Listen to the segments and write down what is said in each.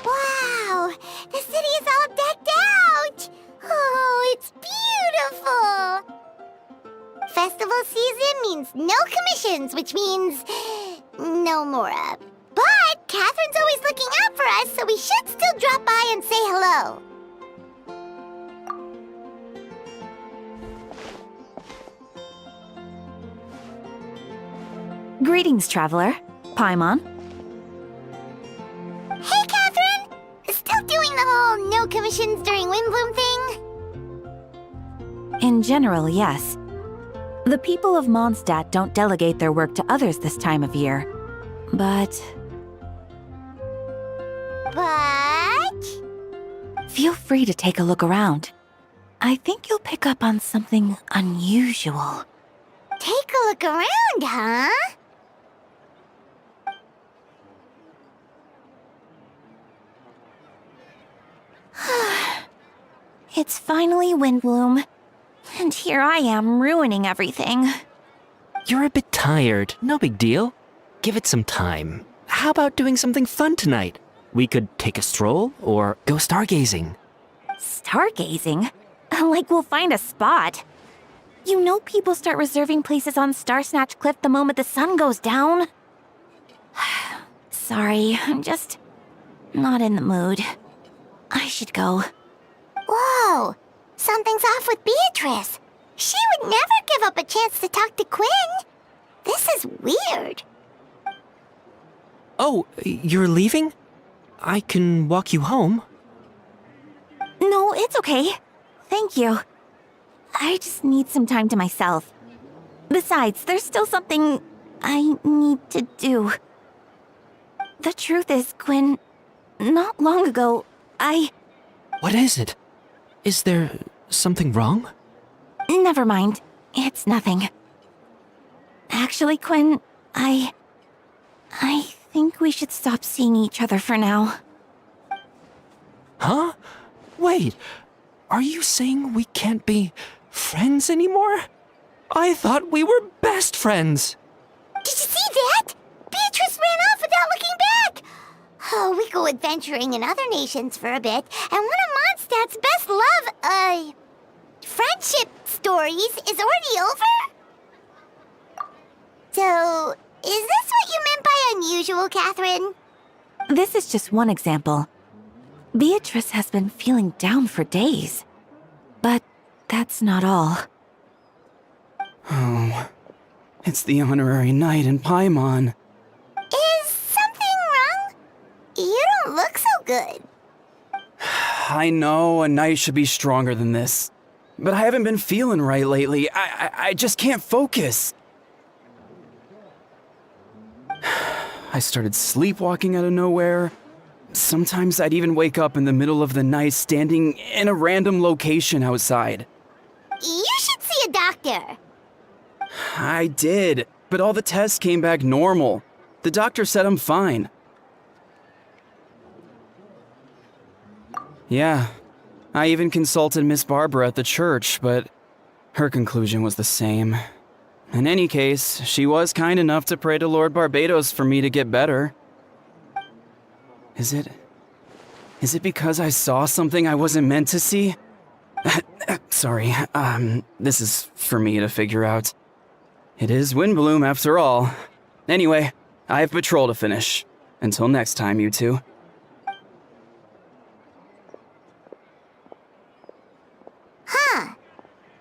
Wow! The city is all decked out! Oh, it's beautiful! Festival season means no commissions, which means no Mora. But Catherine's always looking out for us, so we should still drop by and say hello. Greetings, traveler. Paimon. Hey, Catherine! Still doing the whole no commissions during Windbloom thing? In general, yes. The people of Mondstadt don't delegate their work to others this time of year. But feel free to take a look around. I think you'll pick up on something unusual. Take a look around, huh? It's finally Windbloom, and here I am ruining everything. You're a bit tired. No big deal. Give it some time. How about doing something fun tonight? We could take a stroll or go stargazing. Stargazing? Like we'll find a spot. You know people start reserving places on Starsnatch Cliff the moment the sun goes down. Sorry, I'm just not in the mood. I should go. Whoa! Something's off with Beatrice. She would never give up a chance to talk to Quinn. This is weird. Oh, you're leaving? I can walk you home. No, it's okay. Thank you. I just need some time to myself. Besides, there's still something I need to do. The truth is, Quinn, not long ago, What is it? Is there something wrong? Never mind. It's nothing. Actually, Quinn, I think we should stop seeing each other for now. Huh? Wait, are you saying we can't be friends anymore? I thought we were best friends. Did you see that? Beatrice ran off without looking back. Oh, we go adventuring in other nations for a bit, and one of Mondstadt's best friendship stories is already over? So, is this what you meant by unusual, Catherine? This is just one example. Beatrice has been feeling down for days. But that's not all. Oh, it's the honorary knight in Paimon. Is something wrong? You don't look so good. I know a knight should be stronger than this, but I haven't been feeling right lately. I just can't focus. I started sleepwalking out of nowhere. Sometimes I'd even wake up in the middle of the night standing in a random location outside. You should see a doctor. I did, but all the tests came back normal. The doctor said I'm fine. Yeah, I even consulted Miss Barbara at the church, but her conclusion was the same. In any case, she was kind enough to pray to Lord Barbatos for me to get better. Is it because I saw something I wasn't meant to see? Sorry, this is for me to figure out. It is Windbloom after all. Anyway, I have patrol to finish. Until next time, you two.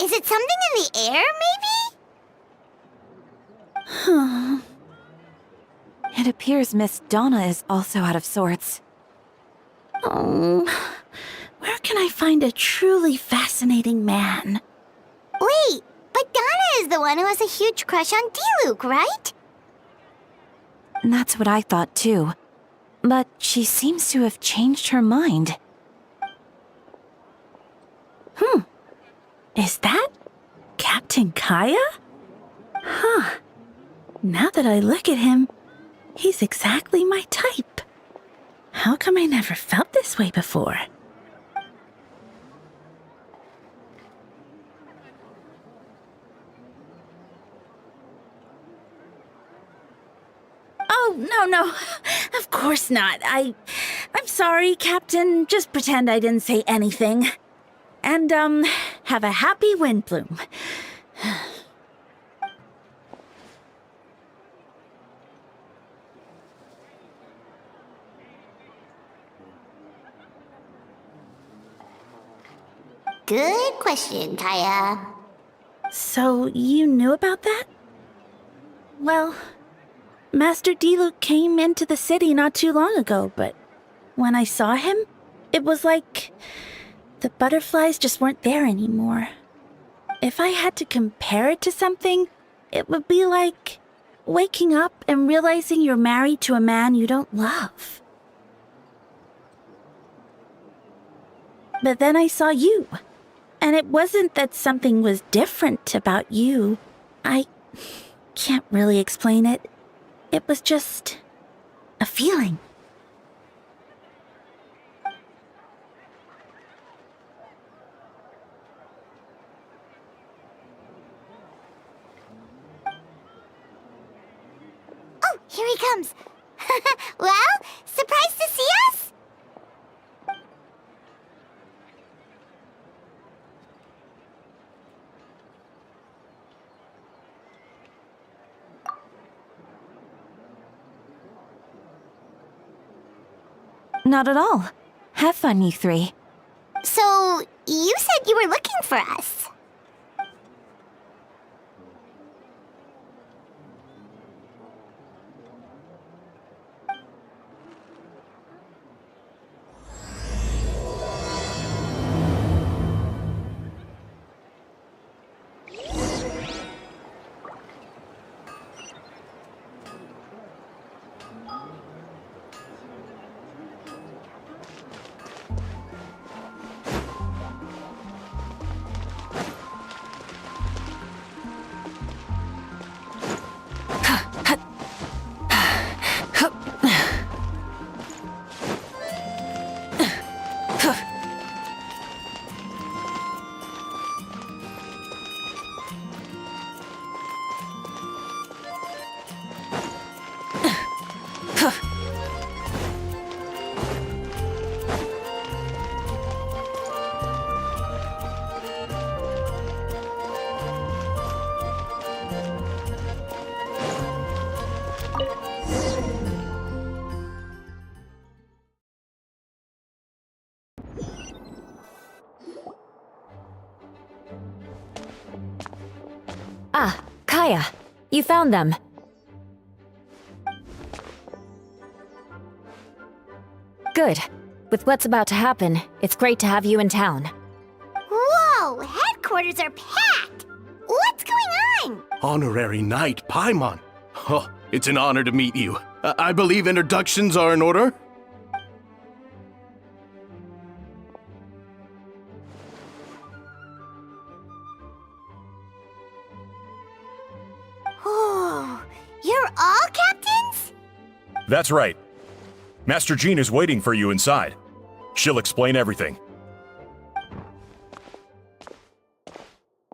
Is it something in the air, maybe? It appears Miss Donna is also out of sorts. Oh, where can I find a truly fascinating man? Wait, but Donna is the one who has a huge crush on Diluc, right? That's what I thought too. But she seems to have changed her mind. Is that Captain Kaya? Huh. Now that I look at him, he's exactly my type. How come I never felt this way before? Oh, no. Of course not. I'm sorry, Captain. Just pretend I didn't say anything. And, have a happy Windbloom. Good question, Kaya. So, you knew about that? Well, Master Diluc came into the city not too long ago, but when I saw him, it was like the butterflies just weren't there anymore. If I had to compare it to something, it would be like waking up and realizing you're married to a man you don't love. But then I saw you, and it wasn't that something was different about you. I can't really explain it. It was just a feeling. Oh, here he comes. Well, surprised to see us? Not at all. Have fun, you three. So, you said you were looking for us. Ah, Kaya, you found them. Good. With what's about to happen, it's great to have you in town. Whoa, headquarters are packed! What's going on? Honorary Knight Paimon. Oh, it's an honor to meet you. I believe introductions are in order? Oh, you're all captains? That's right. Master Jean is waiting for you inside. She'll explain everything.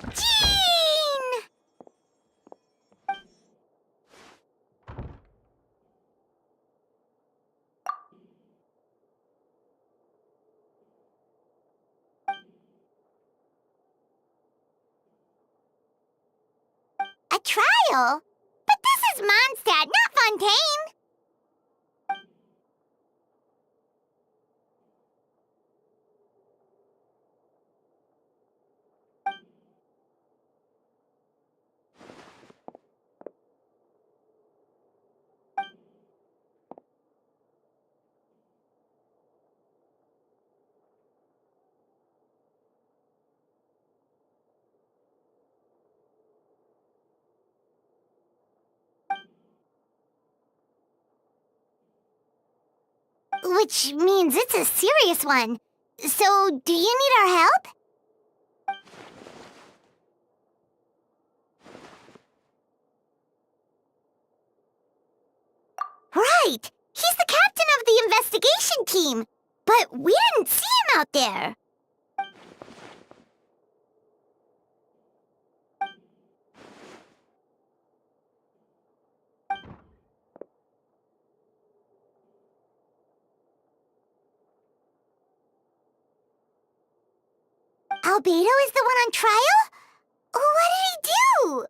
Jean! trial. But this is Mondstadt, not Fontaine. Which means it's a serious one. So, do you need our help? Right! He's the captain of the investigation team! But we didn't see him out there! Albedo is the one on trial? What did he do?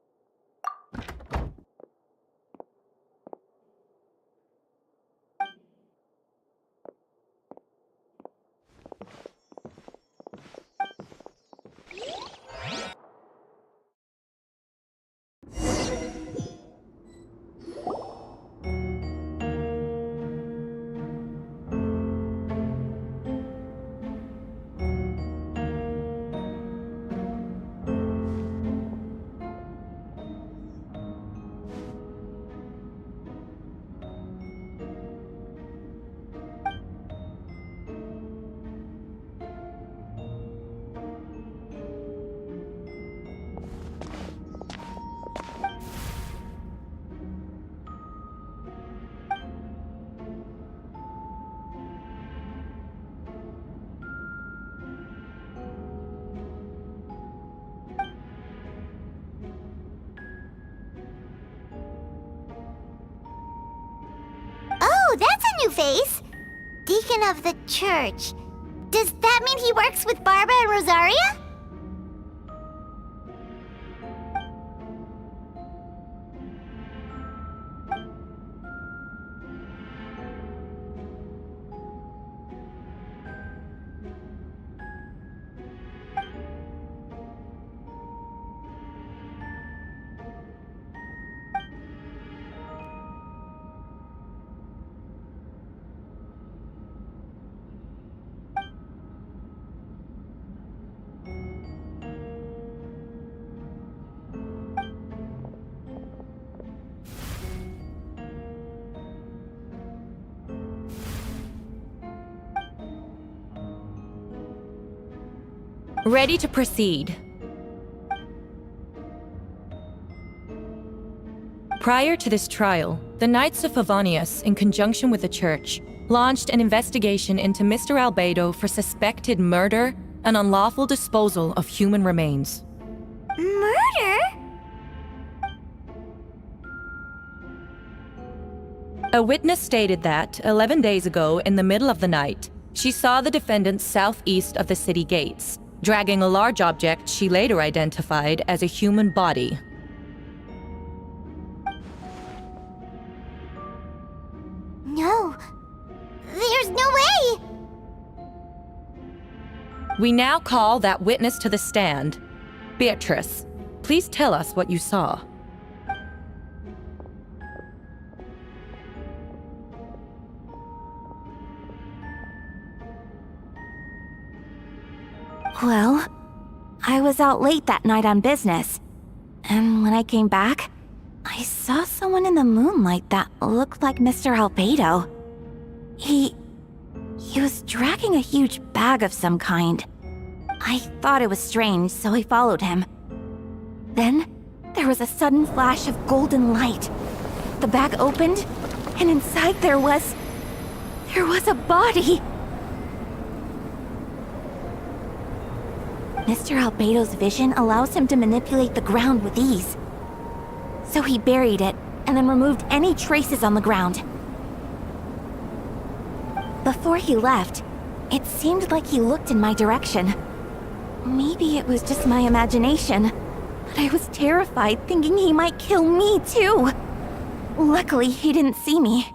Oh, that's a new face! Deacon of the church. Does that mean he works with Barbara and Rosaria? Ready to proceed. Prior to this trial, the Knights of Favonius, in conjunction with the Church, launched an investigation into Mr. Albedo for suspected murder and unlawful disposal of human remains. Murder? A witness stated that, 11 days ago, in the middle of the night, she saw the defendant southeast of the city gates, dragging a large object she later identified as a human body. No. There's no way! We now call that witness to the stand. Beatrice, please tell us what you saw. Well, I was out late that night on business. And when I came back, I saw someone in the moonlight that looked like Mr. Albedo. He was dragging a huge bag of some kind. I thought it was strange, so I followed him. Then, there was a sudden flash of golden light. The bag opened, and inside there was a body! Mr. Albedo's vision allows him to manipulate the ground with ease. So he buried it, and then removed any traces on the ground. Before he left, it seemed like he looked in my direction. Maybe it was just my imagination. But I was terrified, thinking he might kill me too. Luckily, he didn't see me.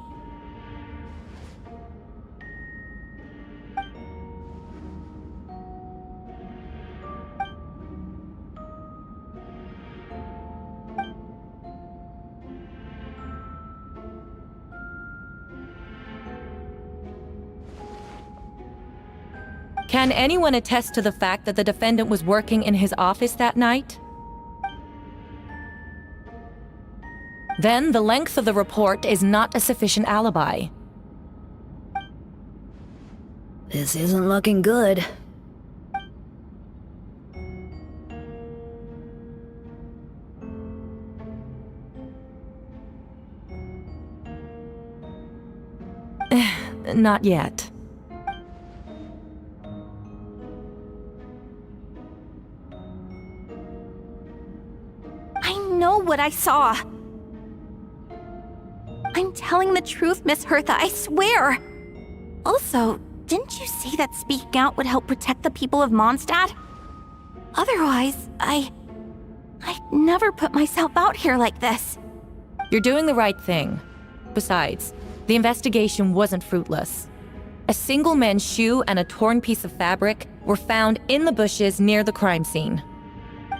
Can anyone attest to the fact that the defendant was working in his office that night? Then the length of the report is not a sufficient alibi. This isn't looking good. Not yet. I know what I saw. I'm telling the truth, Miss Hertha, I swear. Also, didn't you say that speaking out would help protect the people of Mondstadt? Otherwise, I'd never put myself out here like this. You're doing the right thing. Besides, the investigation wasn't fruitless. A single man's shoe and a torn piece of fabric were found in the bushes near the crime scene.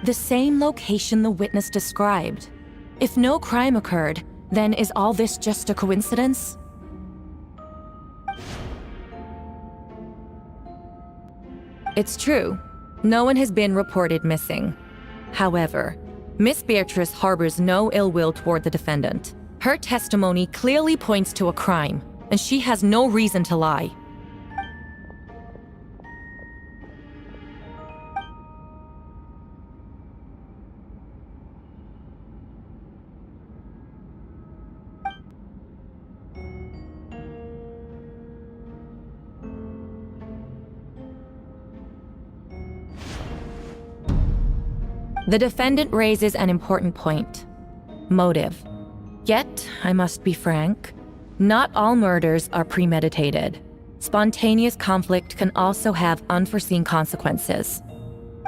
The same location the witness described. If no crime occurred, then is all this just a coincidence? It's true. No one has been reported missing. However, Miss Beatrice harbors no ill will toward the defendant. Her testimony clearly points to a crime, and she has no reason to lie. The defendant raises an important point: motive. Yet, I must be frank, not all murders are premeditated. Spontaneous conflict can also have unforeseen consequences.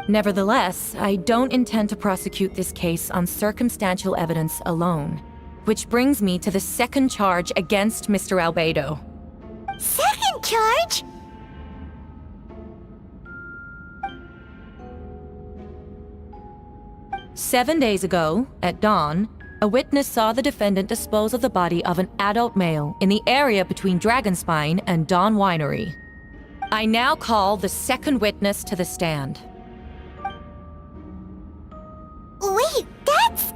Nevertheless, I don't intend to prosecute this case on circumstantial evidence alone. Which brings me to the second charge against Mr. Albedo. Second charge? "7 days ago, at dawn, a witness saw the defendant dispose of the body of an adult male in the area between Dragonspine and Dawn Winery. I now call the second witness to the stand." Wait, that's...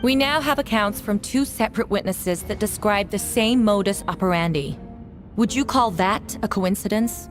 We now have accounts from 2 separate witnesses that describe the same modus operandi. Would you call that a coincidence?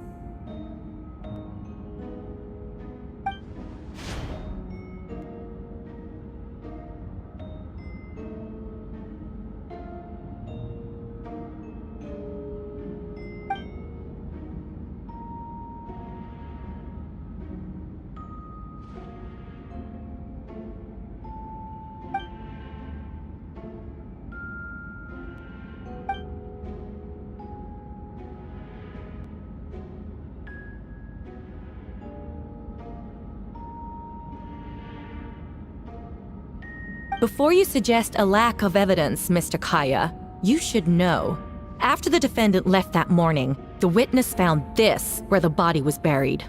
Before you suggest a lack of evidence, Mr. Kaya, you should know. After the defendant left that morning, the witness found this where the body was buried.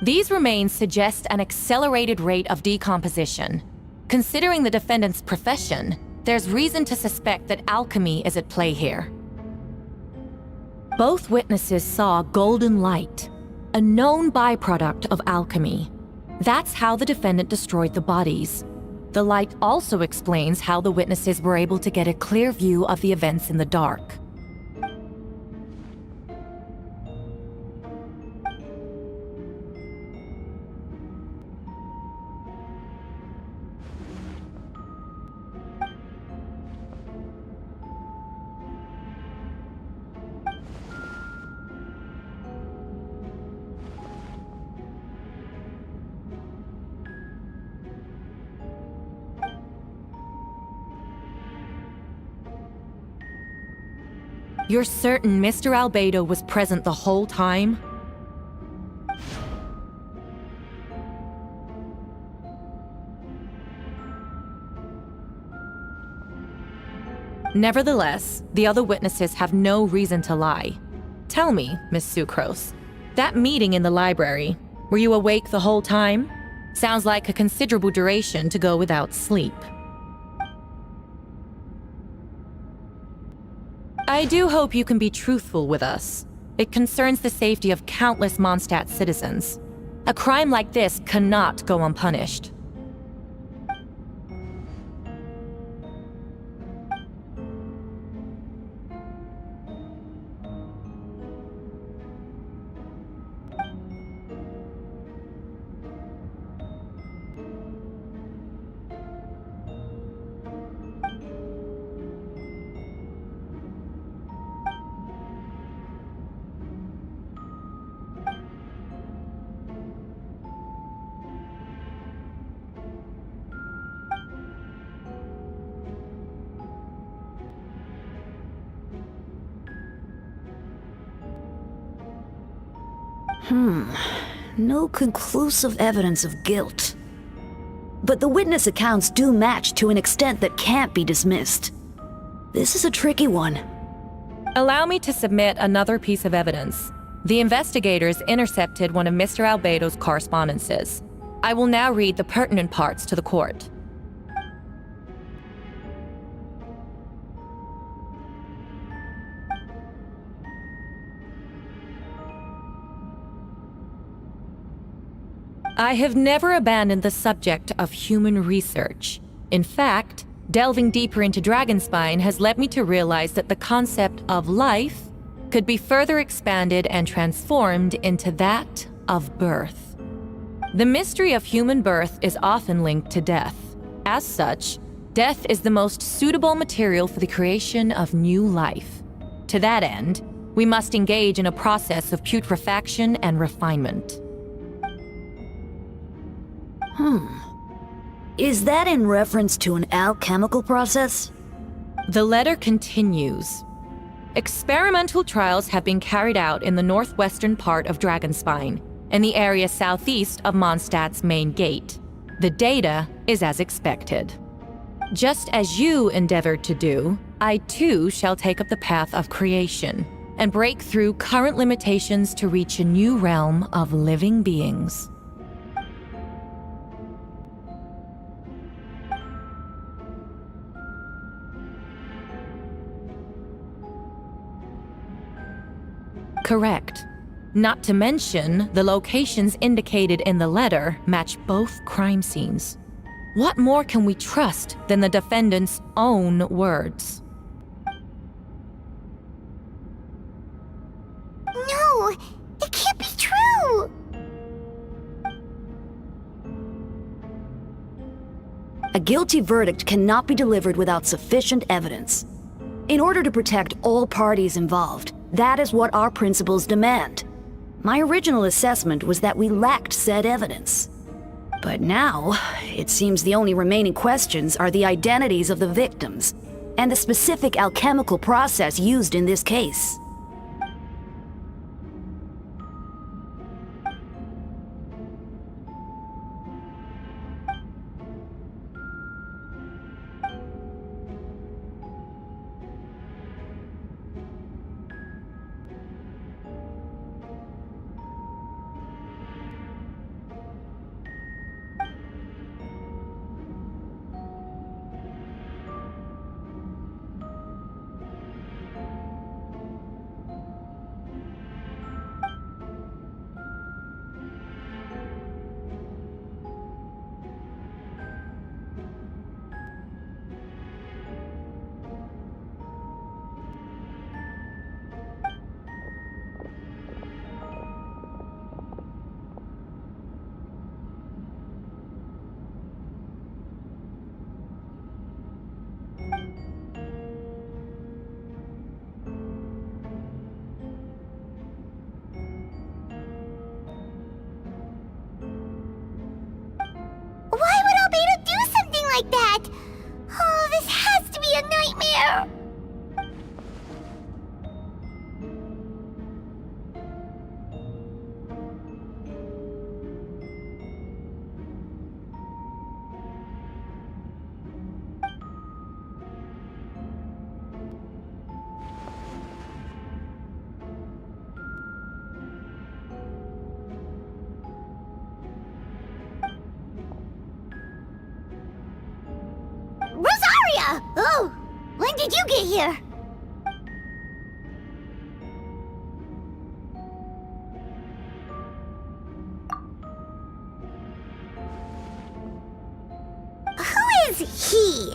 These remains suggest an accelerated rate of decomposition. Considering the defendant's profession, there's reason to suspect that alchemy is at play here. Both witnesses saw golden light, a a known byproduct of alchemy. That's how the defendant destroyed the bodies. The light also explains how the witnesses were able to get a clear view of the events in the dark. You're certain Mr. Albedo was present the whole time? Nevertheless, the other witnesses have no reason to lie. Tell me, Miss Sucrose, that meeting in the library, were you awake the whole time? Sounds like a considerable duration to go without sleep. I do hope you can be truthful with us. It concerns the safety of countless Mondstadt citizens. A crime like this cannot go unpunished. No conclusive evidence of guilt. But the witness accounts do match to an extent that can't be dismissed. This is a tricky one. Allow me to submit another piece of evidence. The investigators intercepted one of Mr. Albedo's correspondences. I will now read the pertinent parts to the court. I have never abandoned the subject of human research. In fact, delving deeper into Dragonspine has led me to realize that the concept of life could be further expanded and transformed into that of birth. The mystery of human birth is often linked to death. As such, death is the most suitable material for the creation of new life. To that end, we must engage in a process of putrefaction and refinement. Is that in reference to an alchemical process? The letter continues. Experimental trials have been carried out in the northwestern part of Dragonspine, in the area southeast of Mondstadt's main gate. The data is as expected. Just as you endeavored to do, I too shall take up the path of creation and break through current limitations to reach a new realm of living beings. Correct. Not to mention, the locations indicated in the letter match both crime scenes. What more can we trust than the defendant's own words? No, it can't be true! A guilty verdict cannot be delivered without sufficient evidence. In order to protect all parties involved, that is what our principles demand. My original assessment was that we lacked said evidence. But now, it seems the only remaining questions are the identities of the victims and the specific alchemical process used in this case. like that! Oh, this has to be a nightmare! Rosaria! Oh, when did you get here? Who is he?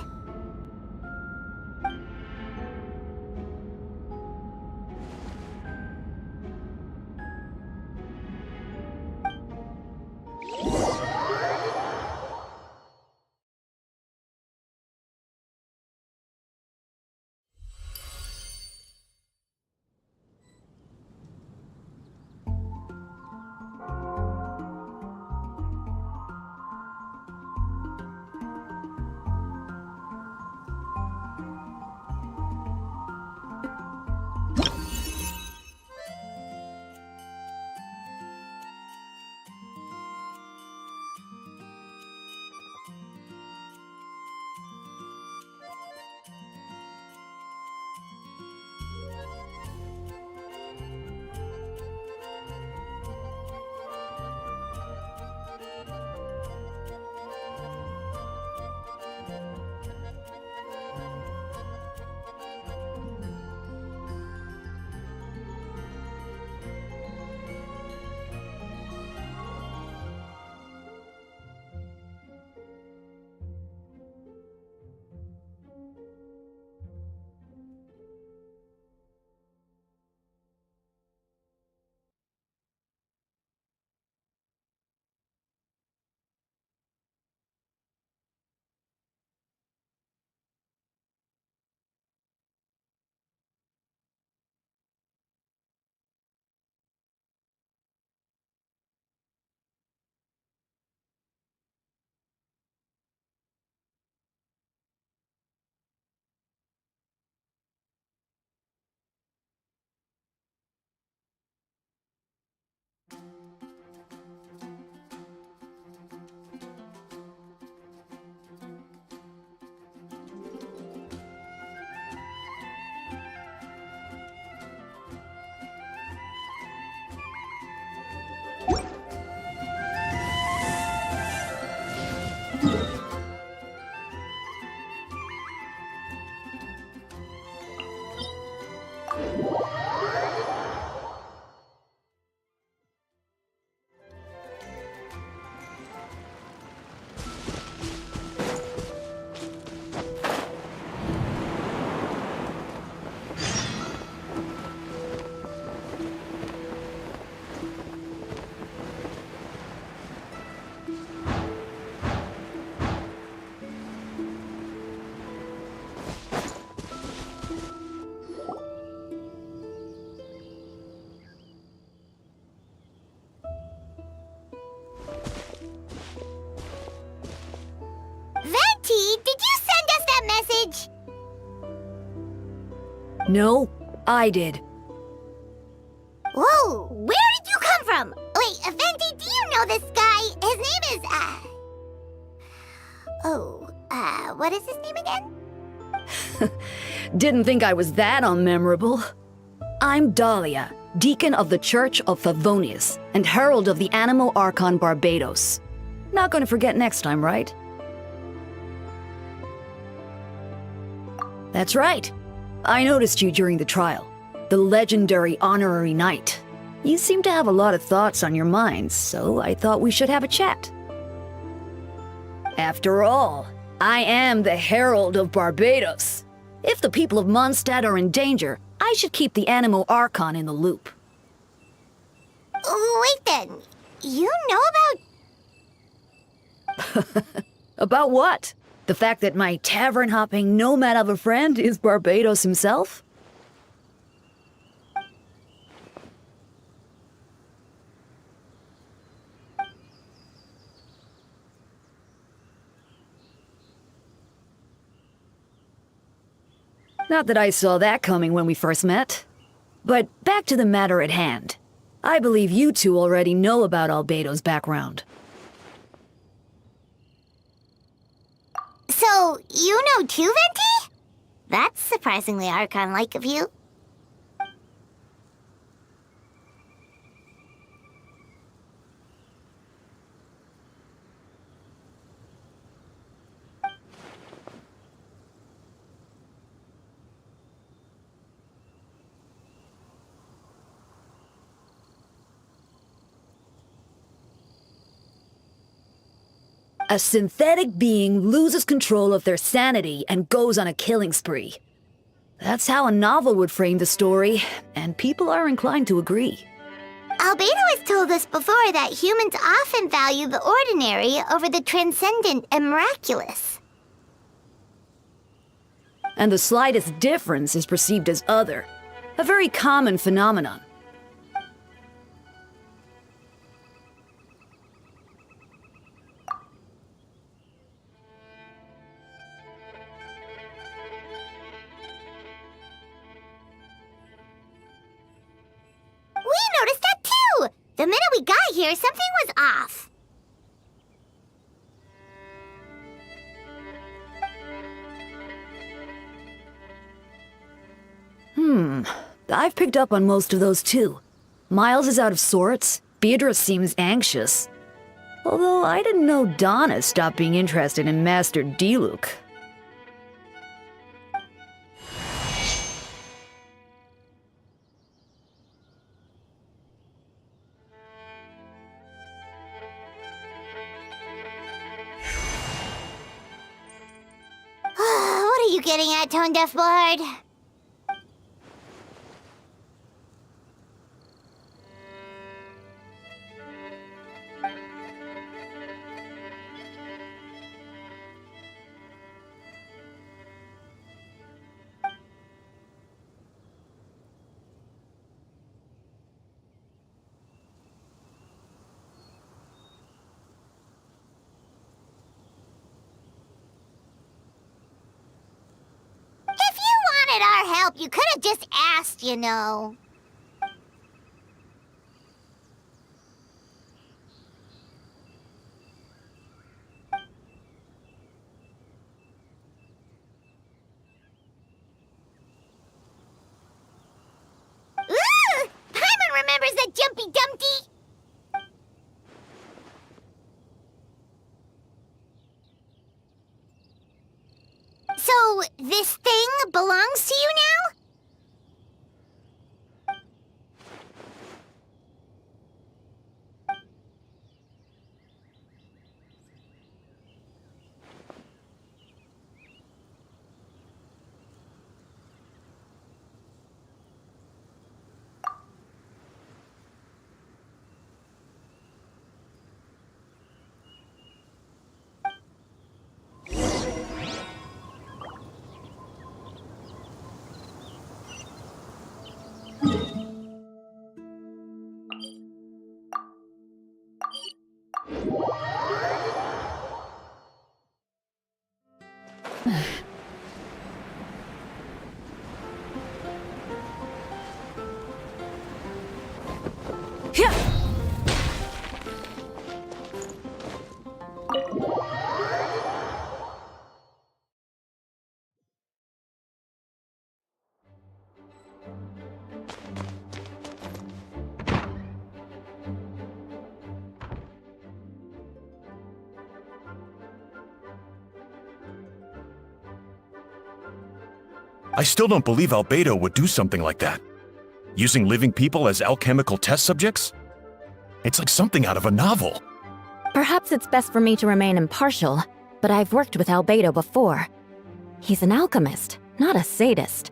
Venti, did you send us that message? No, I did. Whoa, where did you come from? Wait, Venti, do you know this guy? His name is, what is his name again? Didn't think I was that unmemorable. I'm Dahlia, Deacon of the Church of Favonius and Herald of the Animo Archon Barbados. Not gonna forget next time, right? That's right. I noticed you during the trial. The legendary honorary knight. You seem to have a lot of thoughts on your mind, so I thought we should have a chat. After all, I am the Herald of Barbados. If the people of Mondstadt are in danger, I should keep the Animo Archon in the loop. Wait then, you know about... About what? The fact that my tavern-hopping nomad of a friend is Barbados himself? Not that I saw that coming when we first met. But back to the matter at hand. I believe you two already know about Albedo's background. So, you know too, Venti? That's surprisingly Archon-like of you. A synthetic being loses control of their sanity and goes on a killing spree. That's how a novel would frame the story, and people are inclined to agree. Albedo has told us before that humans often value the ordinary over the transcendent and miraculous. And the slightest difference is perceived as other. A very common phenomenon. We noticed that too! The minute we got here, something was off. I've picked up on most of those too. Miles is out of sorts. Beatrice seems anxious. Although I didn't know Donna stopped being interested in Master Diluc. What are you getting at, Tone Deaf Bard? If you wanted our help, you could have just asked, you know. Ooh! Paimon remembers that Jumpy Dumpty! So, this thing belongs to you now? I still don't believe Albedo would do something like that. Using living people as alchemical test subjects? It's like something out of a novel. Perhaps it's best for me to remain impartial, but I've worked with Albedo before. He's an alchemist, not a sadist.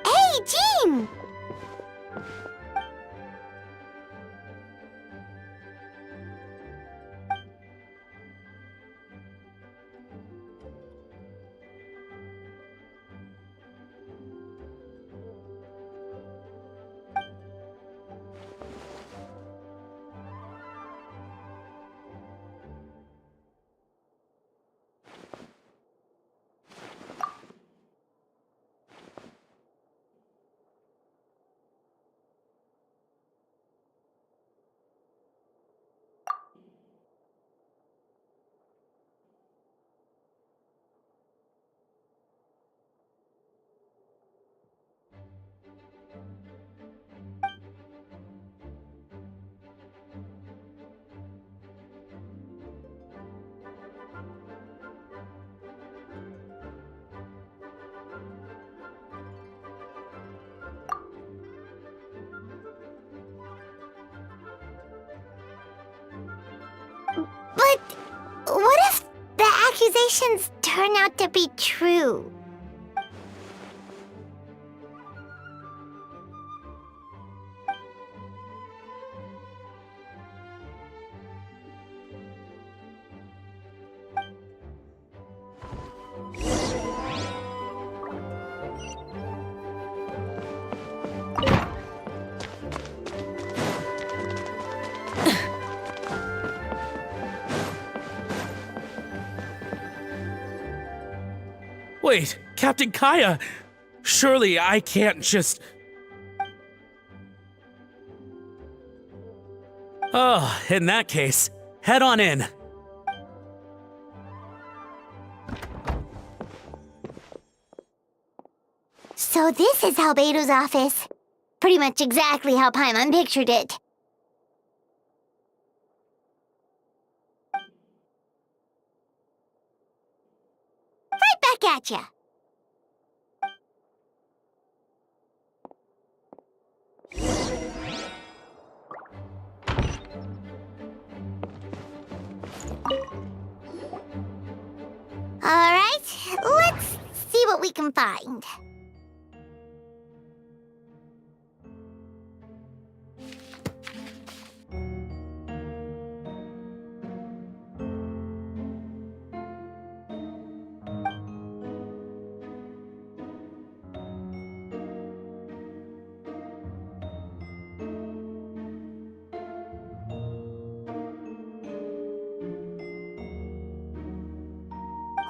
Hey, Jean! But what if the accusations turn out to be true? Wait, Captain Kaya! Surely I can't just... Oh, in that case, head on in. So this is Albedo's office. Pretty much exactly how Paimon pictured it. Right back at ya. Alright, let's see what we can find.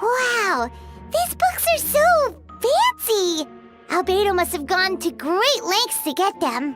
Wow, these books are so fancy! Albedo must have gone to great lengths to get them.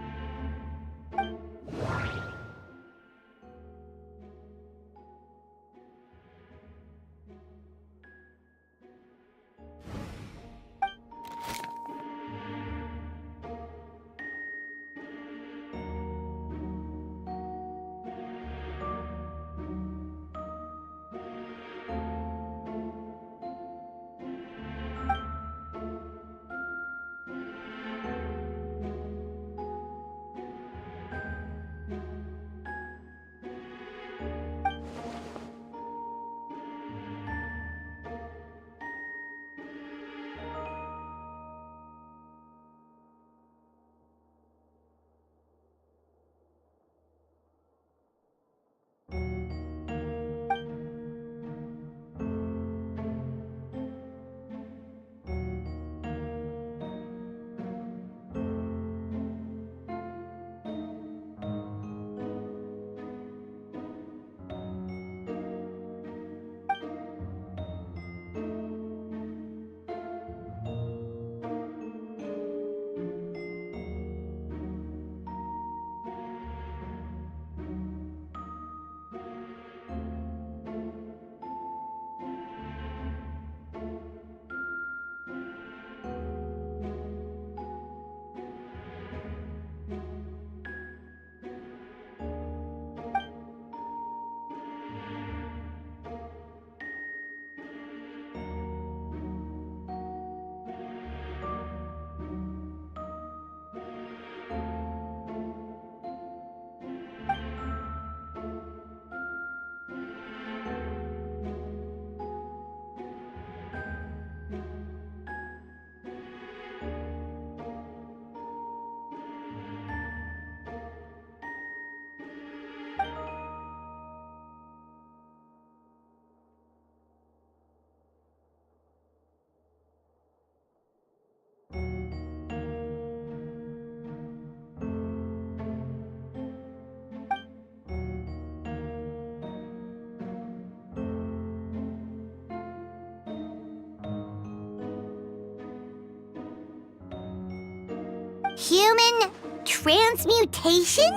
Human transmutation?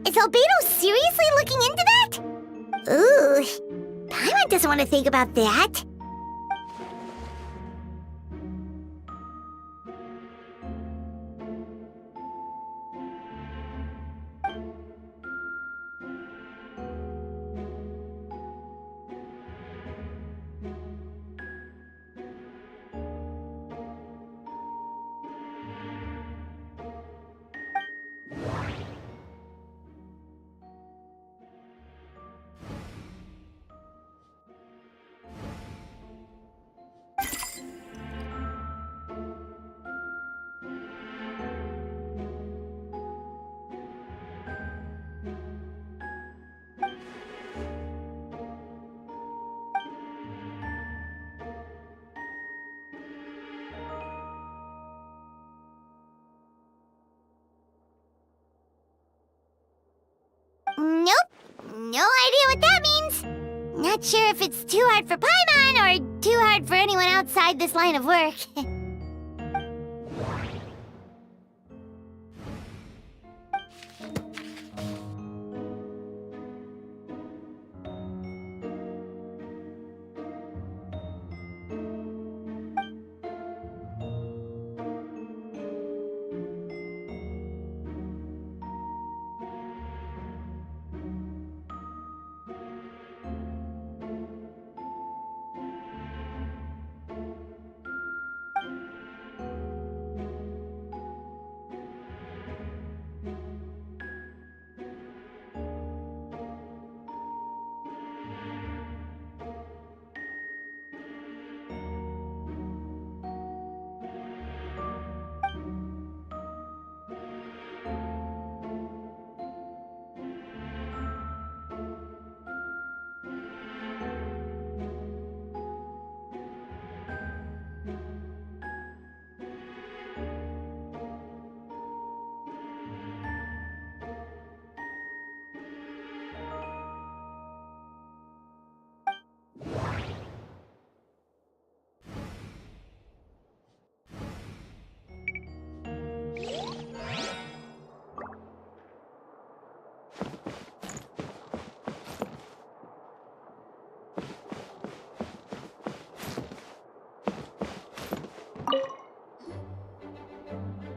Is Albedo seriously looking into that? Ooh, Paimon doesn't want to think about that. Nope. No idea what that means. Not sure if it's too hard for Paimon or too hard for anyone outside this line of work.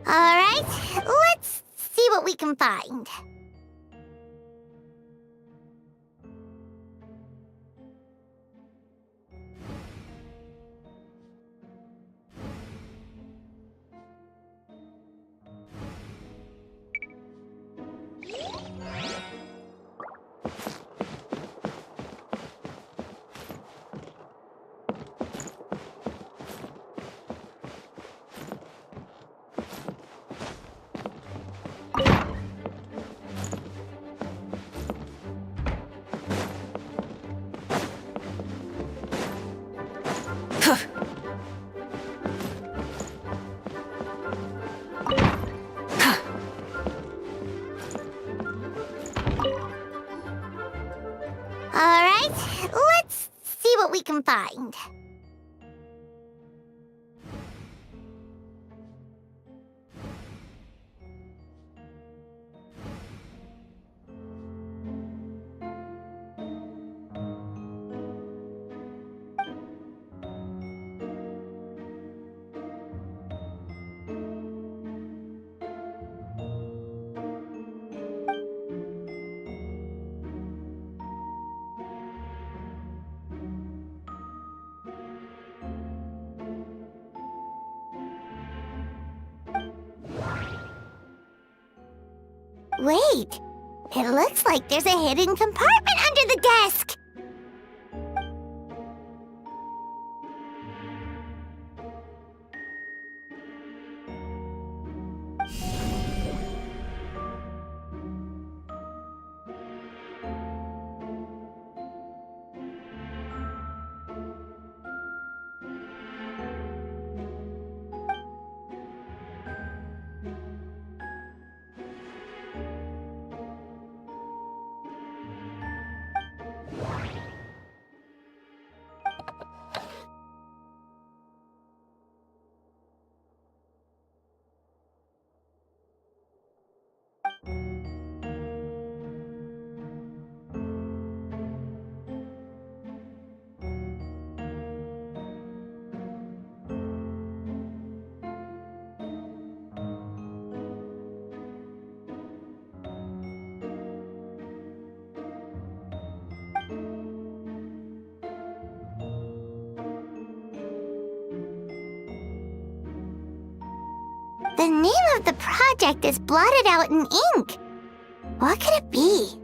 Alright, let's see what we can find. Alright, let's see what we can find. Wait, it looks like there's a hidden compartment under the desk. The name of the project is blotted out in ink. What could it be?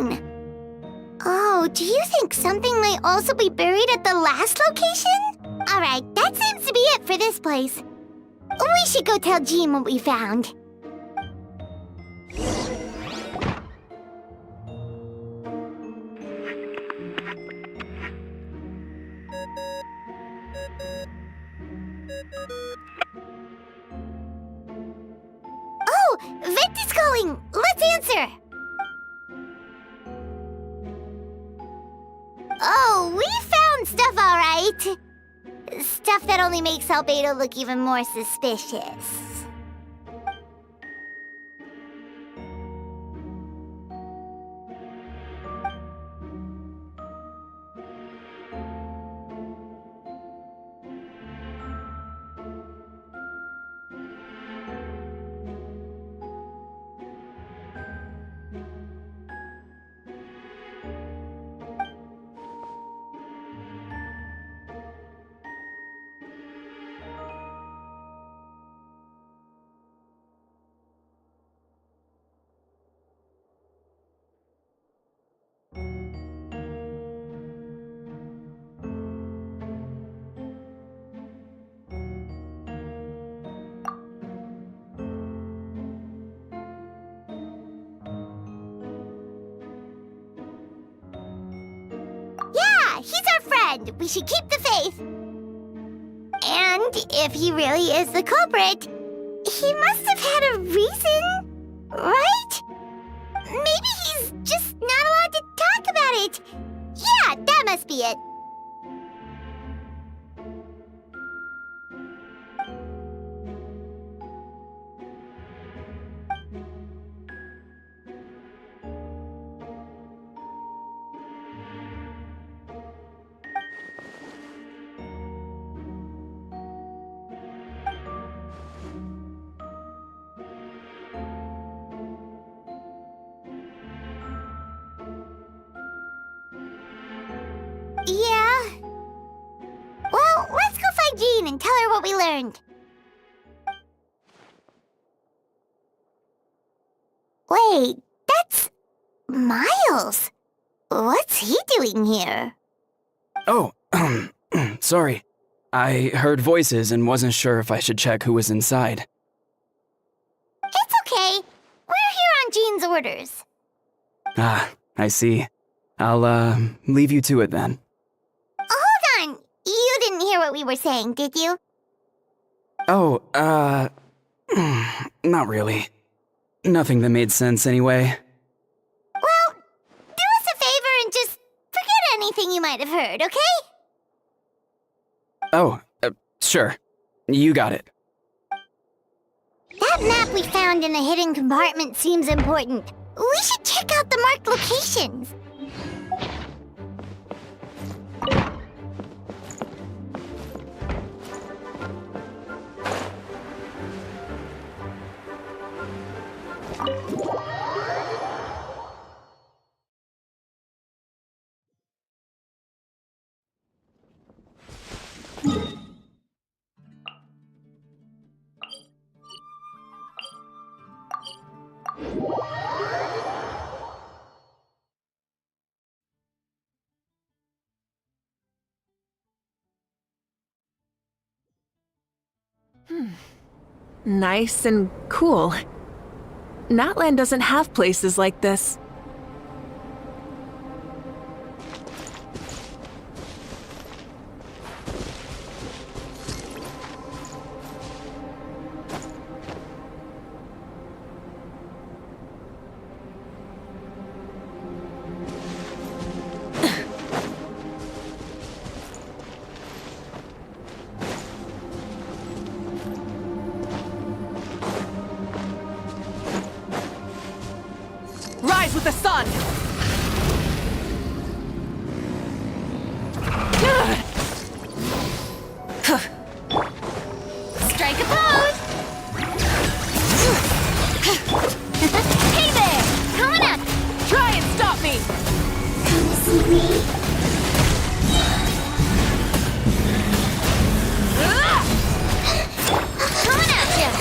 mean? Oh, do you think something might also be buried at the last location? Alright, that seems to be it for this place. We should go tell Jean what we found. Oh, Vect is calling! Let's answer! Oh, we found stuff alright. Stuff that only makes Albedo look even more suspicious. He's our friend. We should keep the faith. And if he really is the culprit, he must have had a reason, right? Maybe he's just not allowed to talk about it. Yeah, that must be it. Yeah. Well, let's go find Jean and tell her what we learned. Wait, that's Miles. What's he doing here? Oh, sorry. I heard voices and wasn't sure if I should check who was inside. It's okay. We're here on Jean's orders. Ah, I see. I'll, leave you to it then. Hold on. You didn't hear what we were saying, did you? Oh, not really. Nothing that made sense anyway. Well, do us a favor and just forget anything you might have heard, okay? Oh, sure. You got it. That map we found in the hidden compartment seems important. We should check out the marked locations. Nice and cool. Natlan doesn't have places like this. Rise with the sun! Strike a pose! Hey there! Coming up! Try and stop me! Come to see me? Coming at you!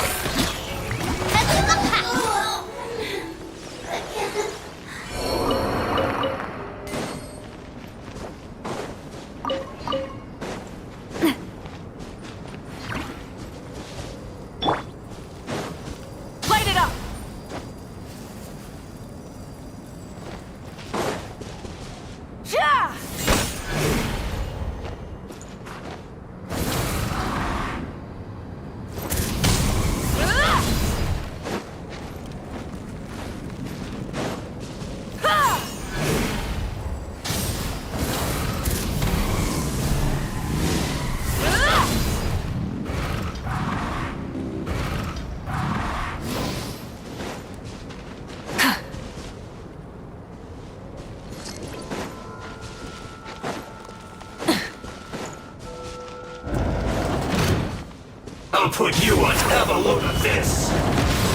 put you on. Have a look at this.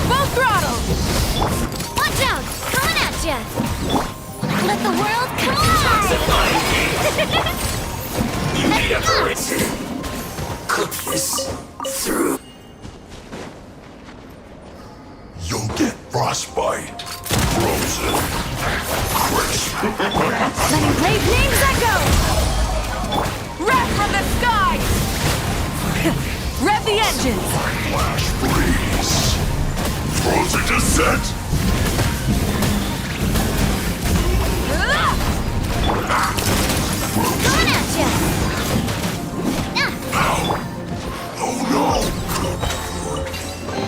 Full throttle! Watch out! Coming at ya! Let the world collide! You need a currency. Cook this through. You'll get frostbite. Frozen. Crisp. Letting brave names echo! Wrath from the sky! Rev the engines! Flash freeze. Frozen descent. Coming at ya! Oh no.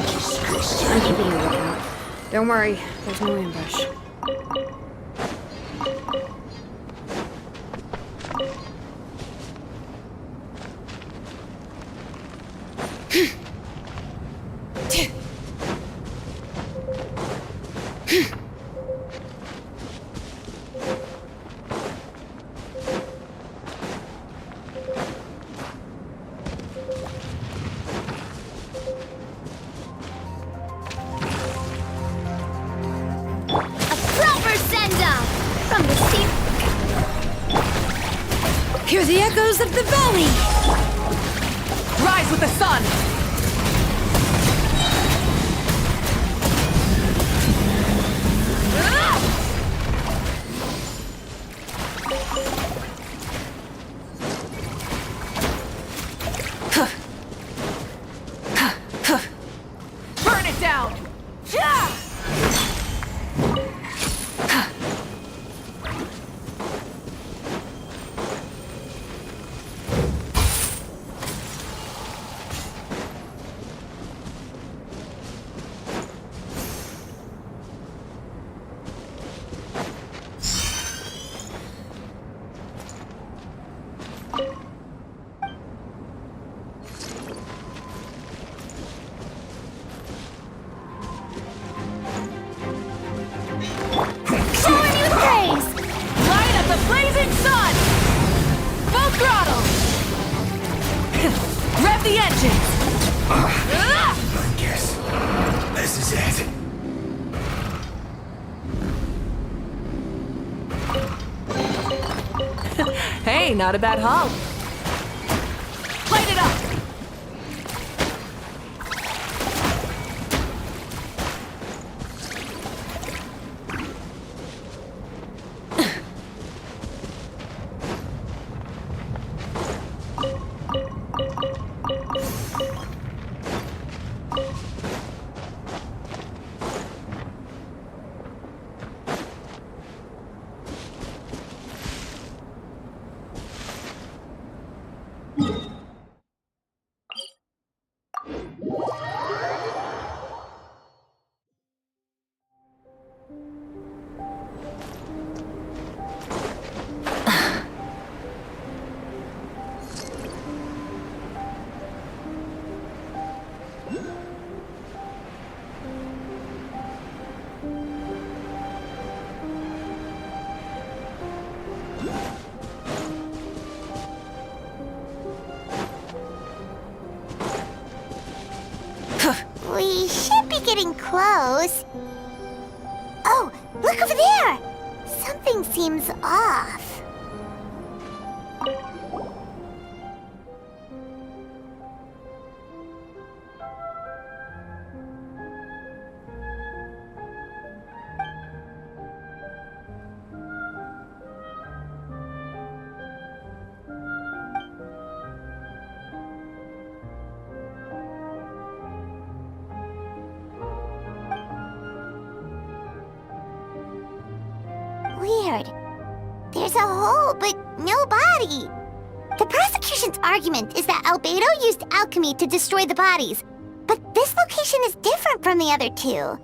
Disgusting. I'm keeping a lookout. Don't worry, there's no ambush. A proper send-off! From the sea... Hear the echoes of the valley! Rise with the sun! Burn it down! Showing you praise! Light up the blazing sun! Full throttle! Rev the engines! I guess this is it. Hey, not a bad haul. Light it up! We should be getting close. Oh, look over there! Something seems off. Weird. There's a hole, but no body. The prosecution's argument is that Albedo used alchemy to destroy the bodies, but this location is different from the other two.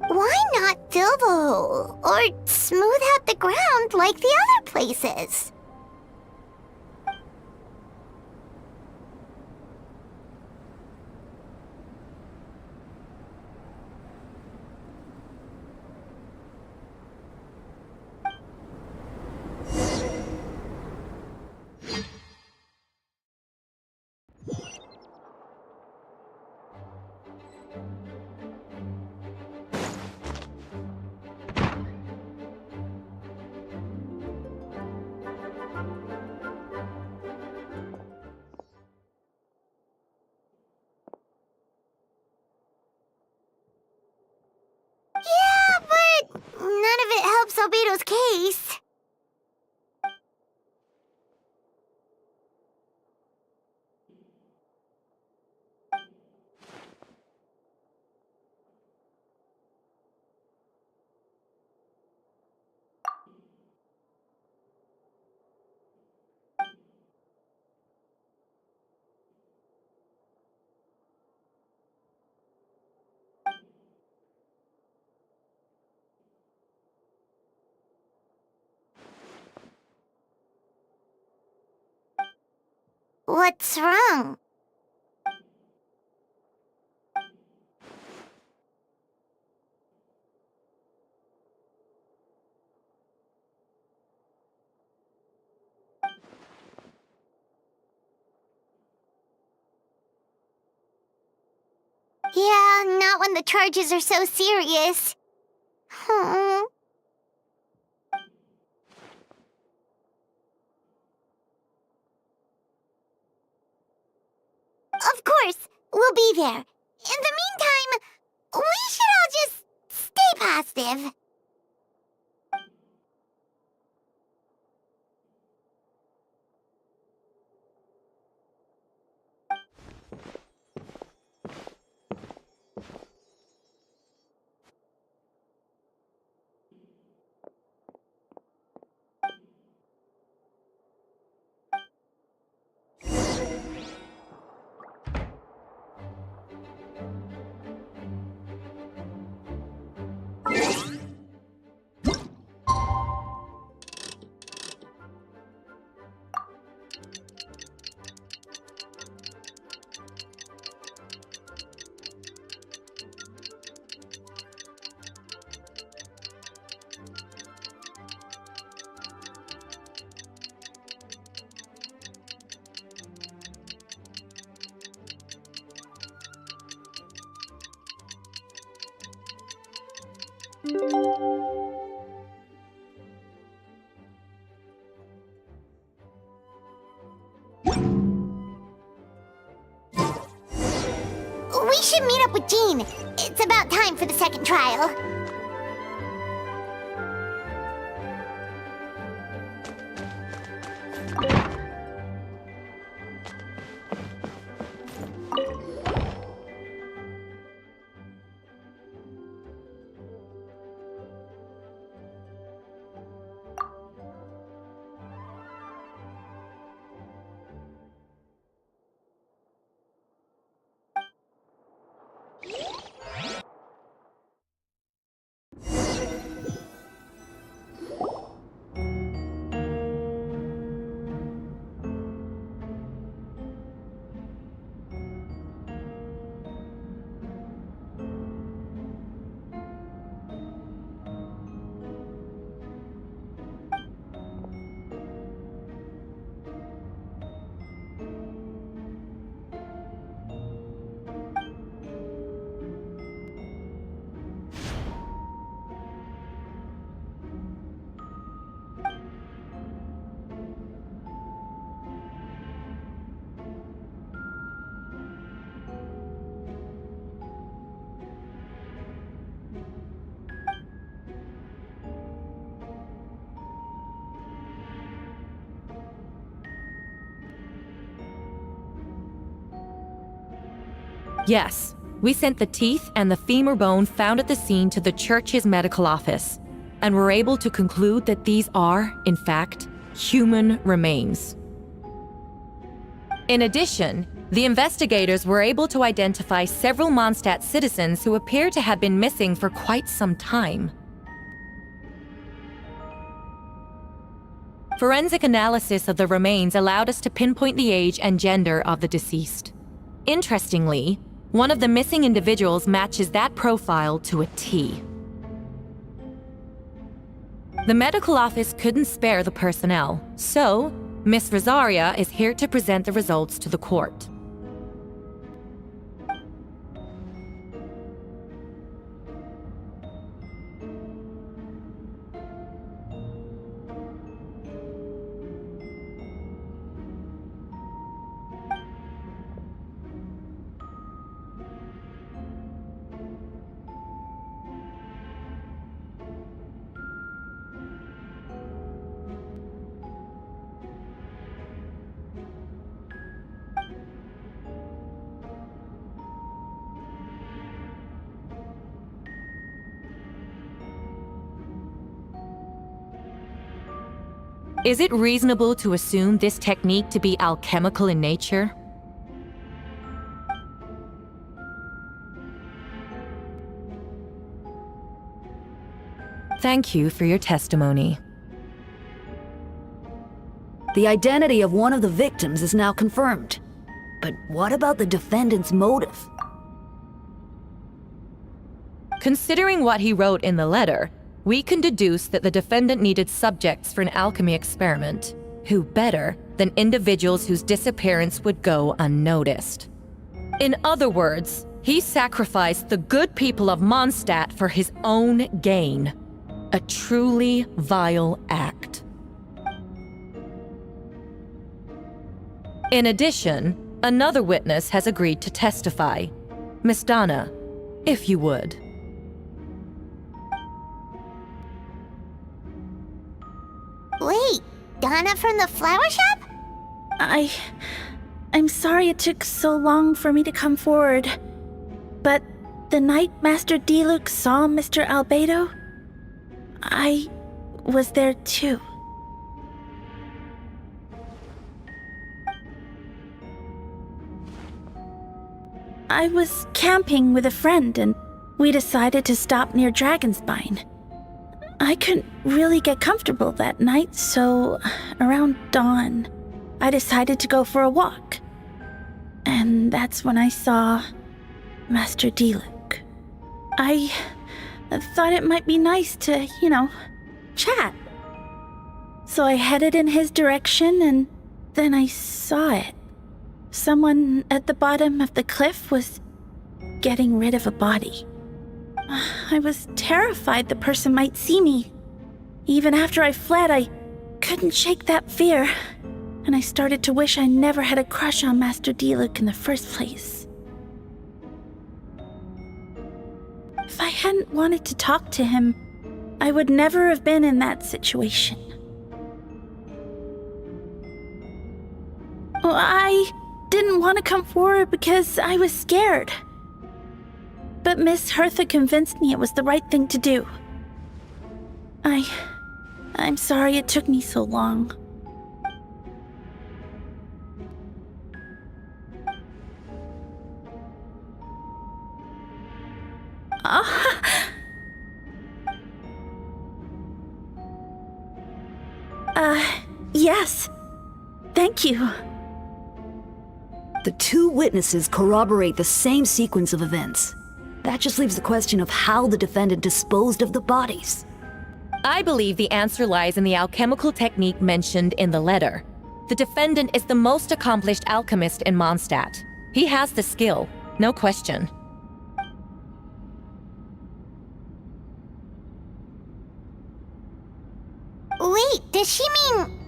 Why not fill the hole, or smooth out the ground like the other places? Albedo's case. What's wrong? Yeah, not when the charges are so serious. Hmm. Of course, we'll be there. In the meantime, we should all just stay positive. We should meet up with Jean. It's about time for the second trial. Yes, we sent the teeth and the femur bone found at the scene to the church's medical office, and were able to conclude that these are, in fact, human remains. In addition, the investigators were able to identify several Mondstadt citizens who appear to have been missing for quite some time. Forensic analysis of the remains allowed us to pinpoint the age and gender of the deceased. Interestingly, one of the missing individuals matches that profile to a T. The medical office couldn't spare the personnel, so Miss Rosaria is here to present the results to the court. Is it reasonable to assume this technique to be alchemical in nature? Thank you for your testimony. The identity of one of the victims is now confirmed. But what about the defendant's motive? Considering what he wrote in the letter, we can deduce that the defendant needed subjects for an alchemy experiment. Who better than individuals whose disappearance would go unnoticed? In other words, he sacrificed the good people of Mondstadt for his own gain. A truly vile act. In addition, another witness has agreed to testify. Miss Donna, if you would. Wait, Donna from the flower shop? I'm sorry it took so long for me to come forward. But the night Master Diluc saw Mr. Albedo, I was there too. I was camping with a friend and we decided to stop near Dragonspine. I couldn't really get comfortable that night, so around dawn, I decided to go for a walk. And that's when I saw Master Diluc. I thought it might be nice to, chat. So I headed in his direction and then I saw it. Someone at the bottom of the cliff was getting rid of a body. I was terrified the person might see me. Even after I fled, I couldn't shake that fear. And I started to wish I never had a crush on Master Diluc in the first place. If I hadn't wanted to talk to him, I would never have been in that situation. Well, I didn't want to come forward because I was scared. But Miss Hertha convinced me it was the right thing to do. I'm sorry it took me so long. Yes. Thank you. The two witnesses corroborate the same sequence of events. That just leaves the question of how the defendant disposed of the bodies. I believe the answer lies in the alchemical technique mentioned in the letter. The defendant is the most accomplished alchemist in Mondstadt. He has the skill, no question. Wait, does she mean...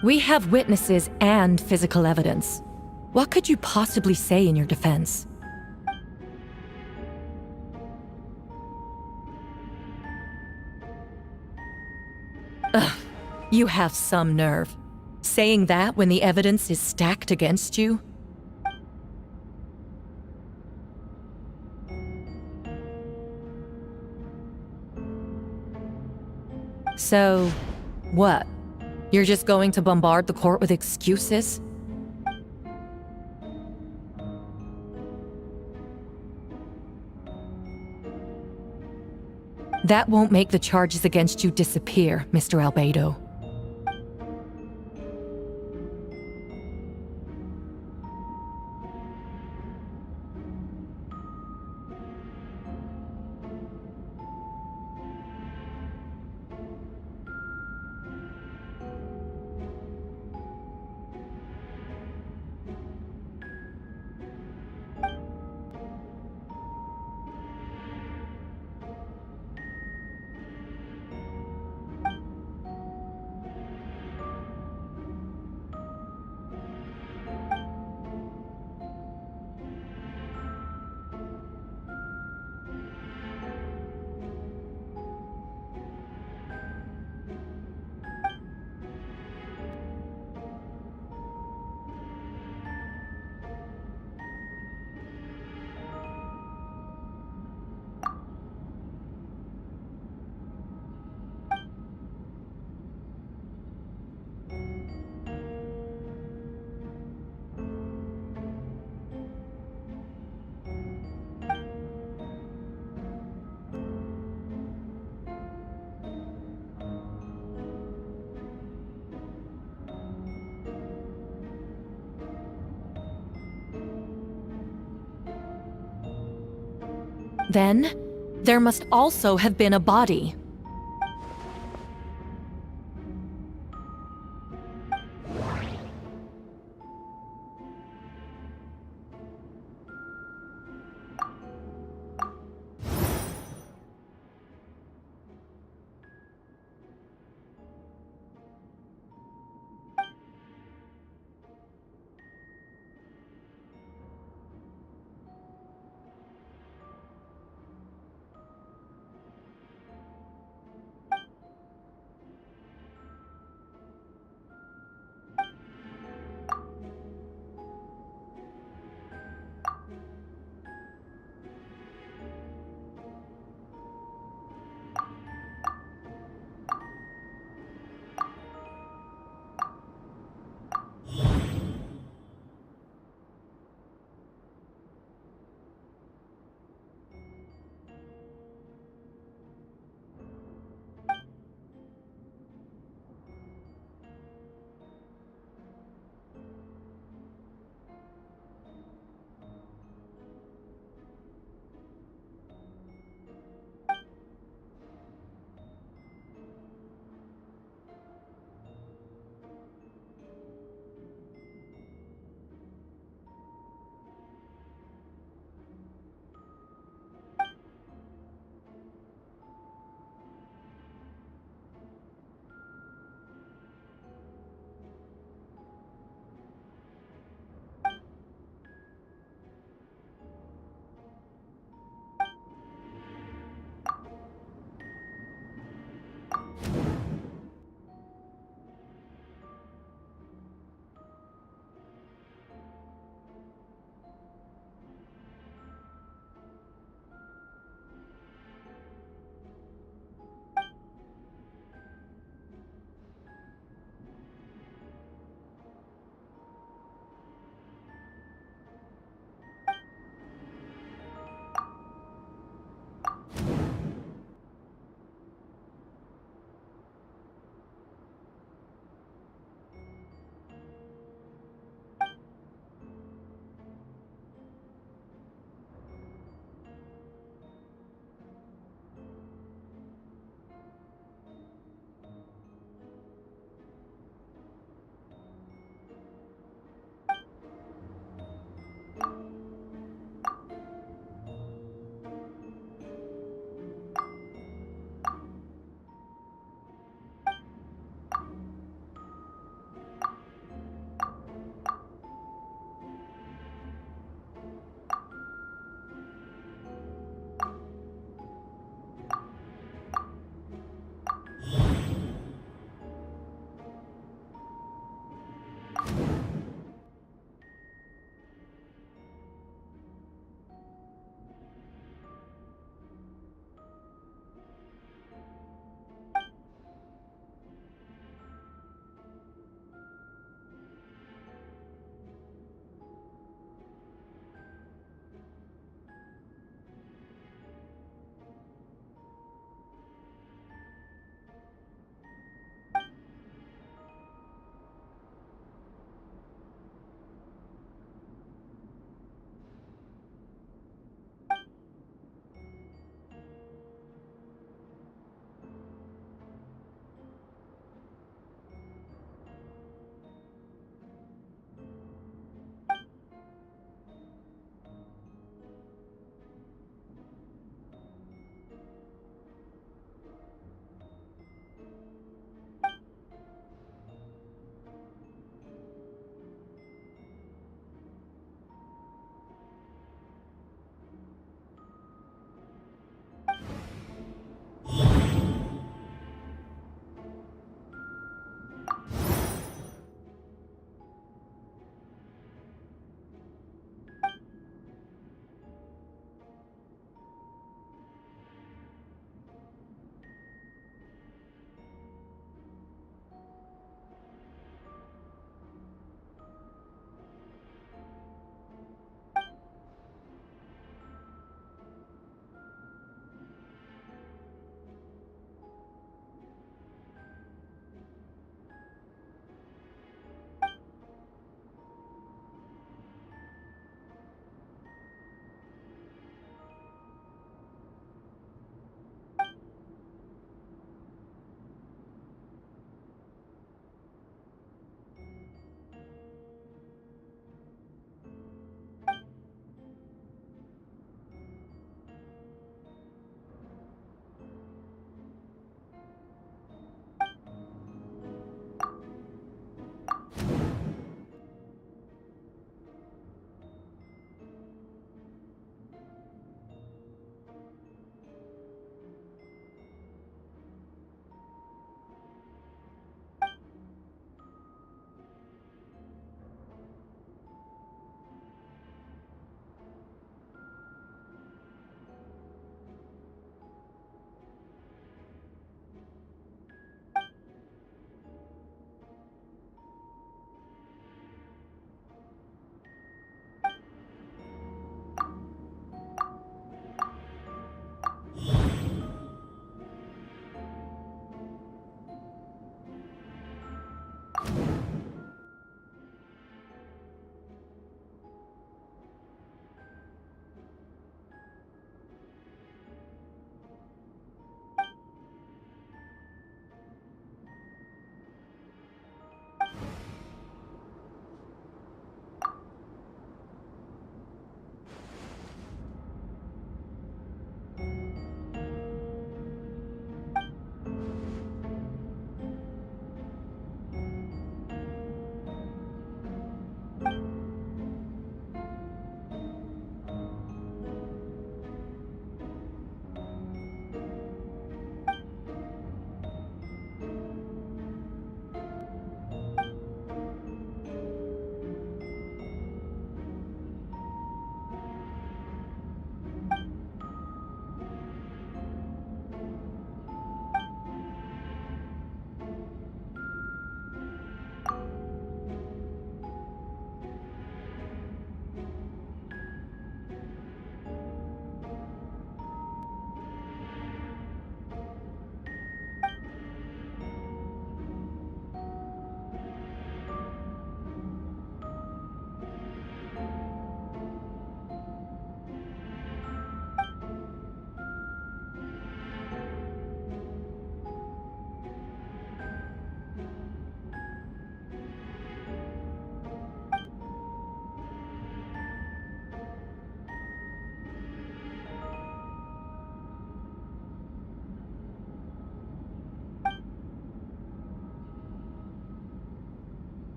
We have witnesses and physical evidence. What could you possibly say in your defense? Ugh, you have some nerve. Saying that when the evidence is stacked against you? So, what? You're just going to bombard the court with excuses? That won't make the charges against you disappear, Mr. Albedo. Then, there must also have been a body.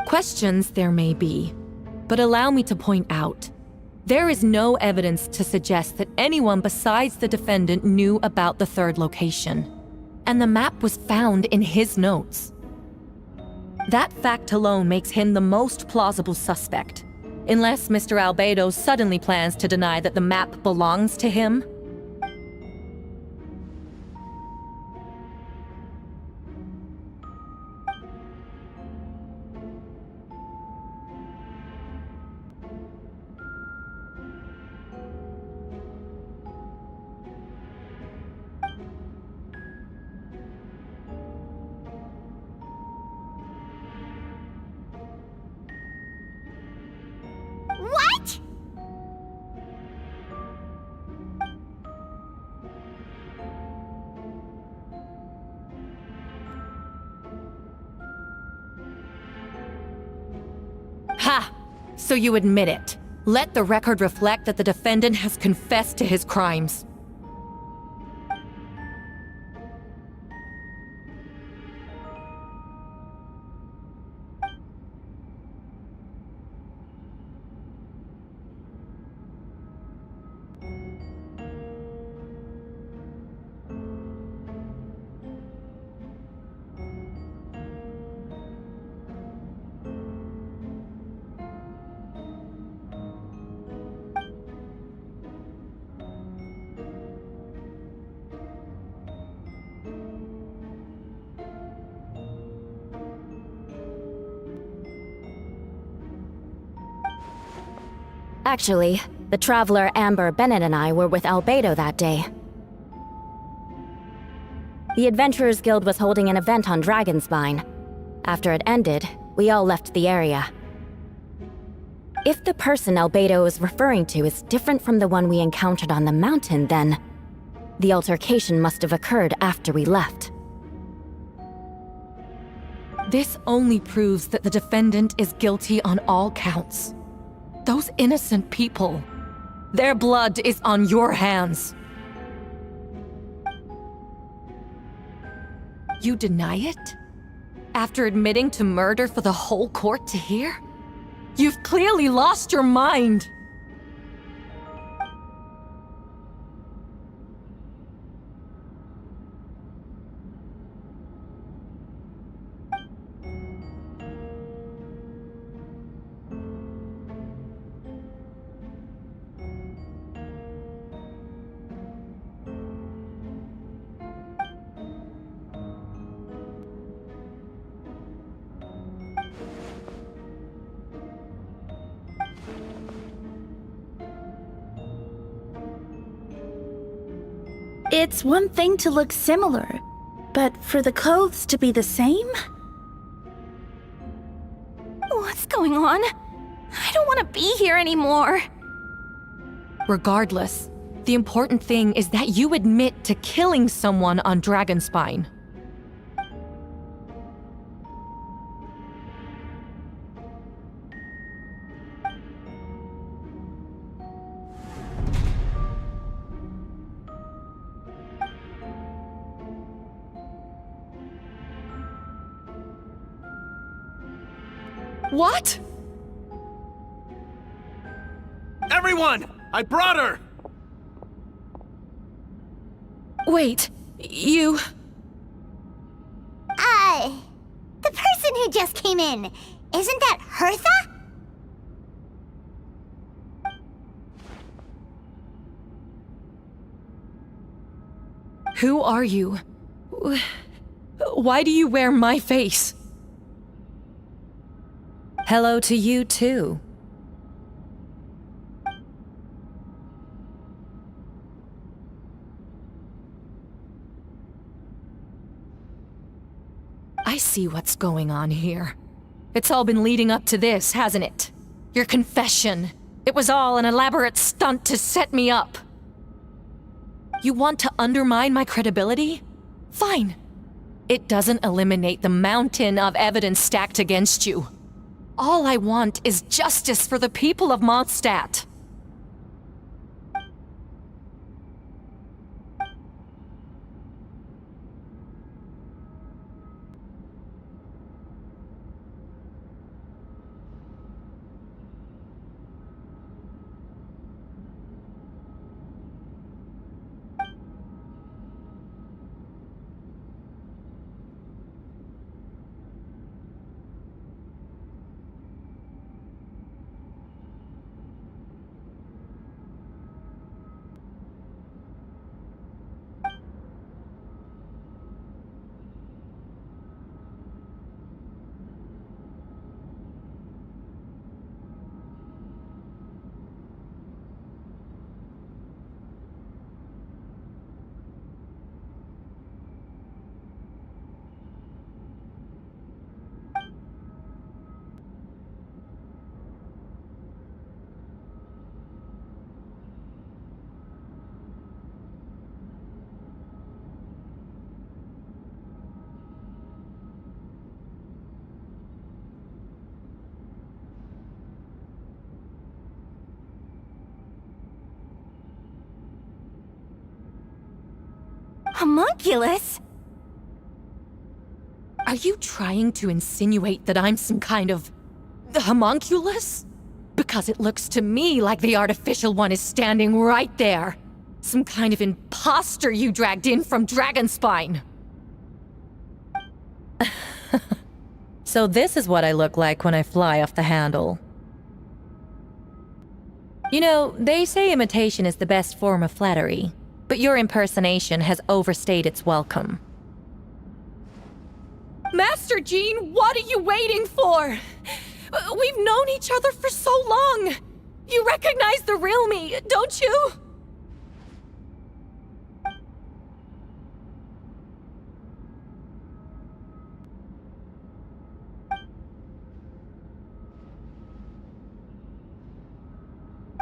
Questions there may be, but allow me to point out, there is no evidence to suggest that anyone besides the defendant knew about the third location, and the map was found in his notes. That fact alone makes him the most plausible suspect, unless Mr. Albedo suddenly plans to deny that the map belongs to him. What? Ha! So you admit it. Let the record reflect that the defendant has confessed to his crimes. Actually, the traveler Amber Bennett and I were with Albedo that day. The Adventurers Guild was holding an event on Dragonspine. After it ended, we all left the area. If the person Albedo is referring to is different from the one we encountered on the mountain, then the altercation must have occurred after we left. This only proves that the defendant is guilty on all counts. Those innocent people, their blood is on your hands. You deny it? After admitting to murder for the whole court to hear? You've clearly lost your mind! It's one thing to look similar, But for the clothes to be the same? What's going on? I don't want to be here anymore. Regardless, the important thing is that you admit to killing someone on Dragonspine. What? Everyone! I brought her! Wait, you... The person who just came in, isn't that Hertha? Who are you? Why do you wear my face? Hello to you, too. I see what's going on here. It's all been leading up to this, hasn't it? Your confession. It was all an elaborate stunt to set me up. You want to undermine my credibility? Fine. It doesn't eliminate the mountain of evidence stacked against you. All I want is justice for the people of Mondstadt. Homunculus? Are you trying to insinuate that I'm some kind of... homunculus? Because it looks to me like the artificial one is standing right there. Some kind of imposter you dragged in from Dragonspine. So this is what I look like when I fly off the handle. You know, they say imitation is the best form of flattery, but your impersonation has overstayed its welcome. Master Jean, what are you waiting for? We've known each other for so long. You recognize the real me, don't you?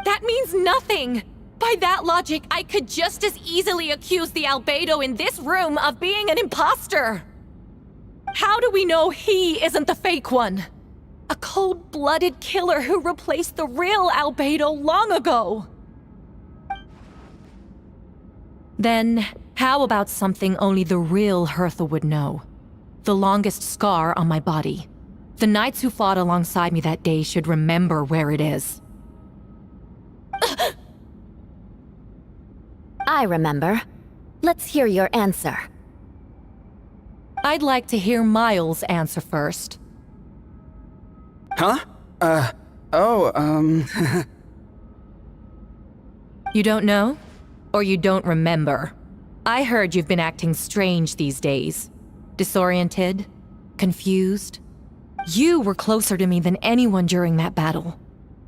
That means nothing! By that logic, I could just as easily accuse the Albedo in this room of being an imposter! How do we know he isn't the fake one? A cold-blooded killer who replaced the real Albedo long ago! Then, how about something only the real Hertha would know? The longest scar on my body. The knights who fought alongside me that day should remember where it is. I remember. Let's hear your answer. I'd like to hear Miles' answer first. Huh? You don't know? Or you don't remember? I heard you've been acting strange these days. Disoriented? Confused? You were closer to me than anyone during that battle.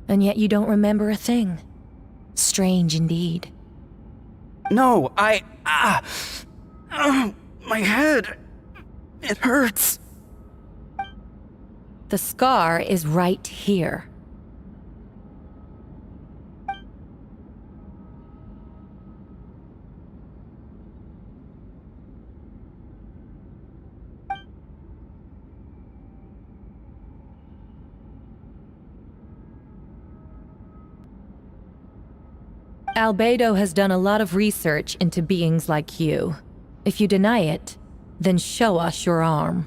And yet you don't remember a thing. Strange indeed. No, my head. It hurts. The scar is right here. Albedo has done a lot of research into beings like you. If you deny it, then show us your arm.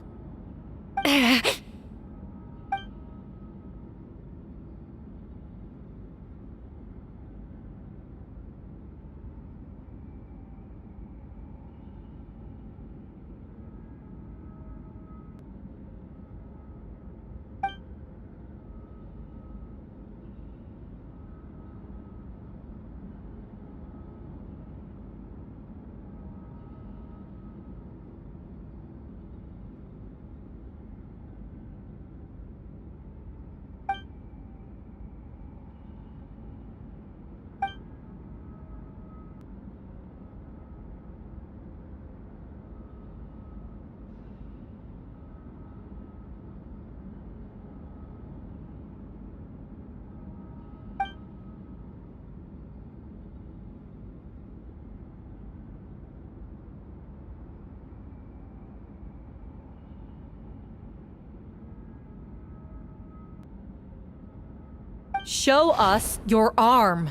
Show us your arm.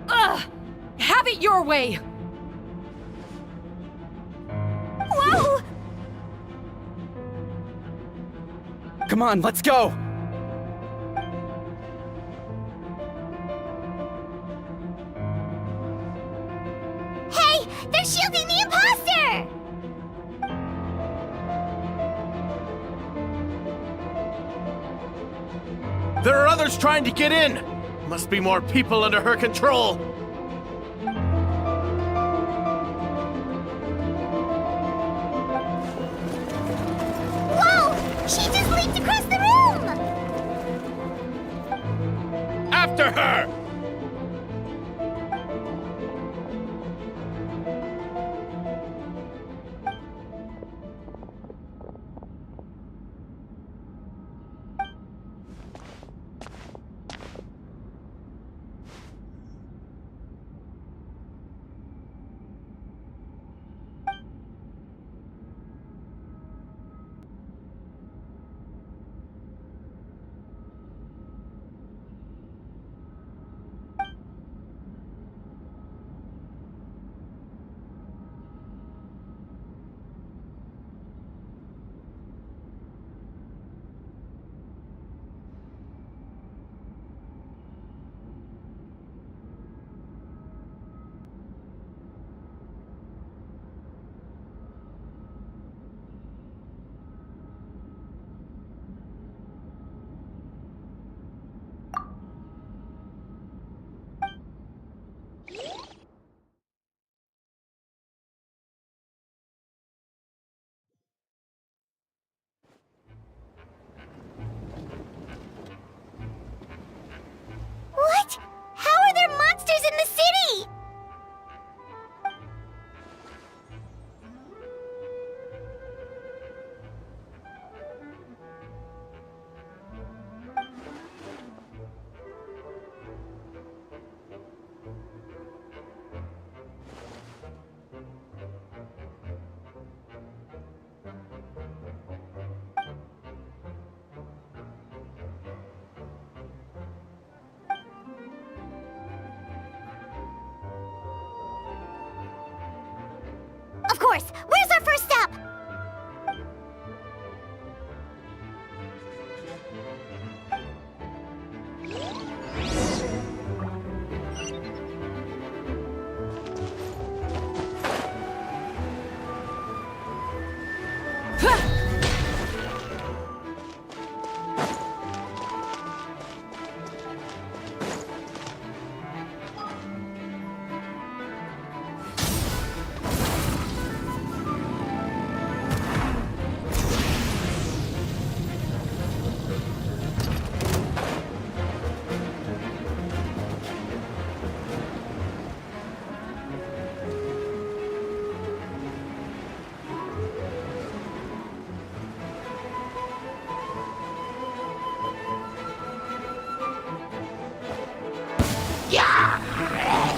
Ugh! Have it your way! Whoa! Come on, let's go! Hey, they're shielding the imposter! There are others trying to get in! Must be more people under her control! Whoa! She just leaped across the room! After her! What? How are there monsters in the city? Of course! Where's our first step?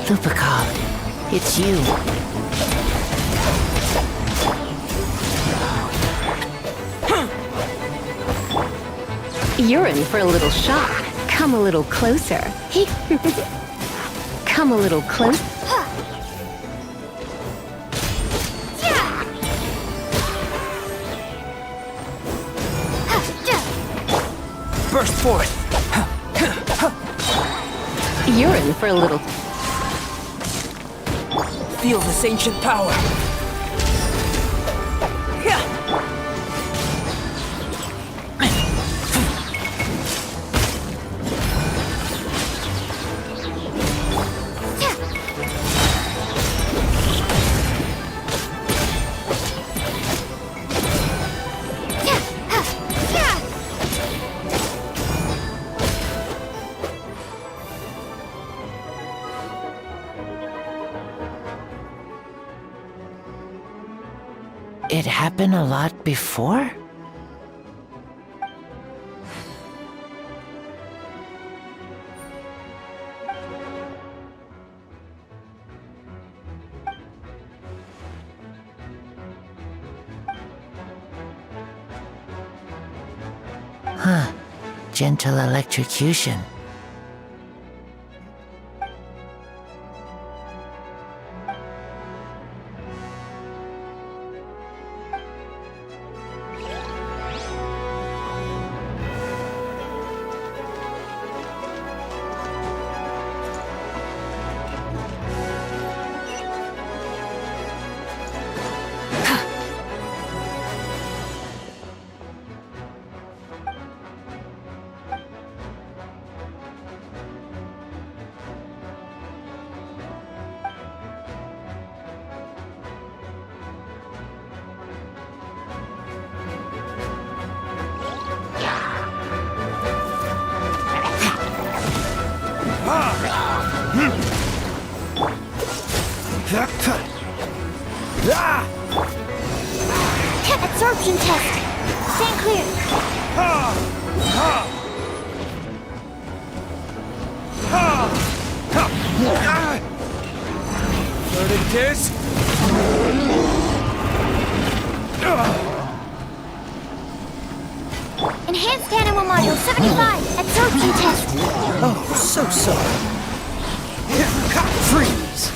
Thupacol, it's you. You're in for a little shock. Come a little closer. Come a little closer. Burst forth! You're in for a little... Feel this ancient power! It happened a lot before? Huh. Gentle electrocution. Absorption test. Stand clear. Floating disc? Enhanced animal module 75. Absorption test. Oh, so sorry. Freeze!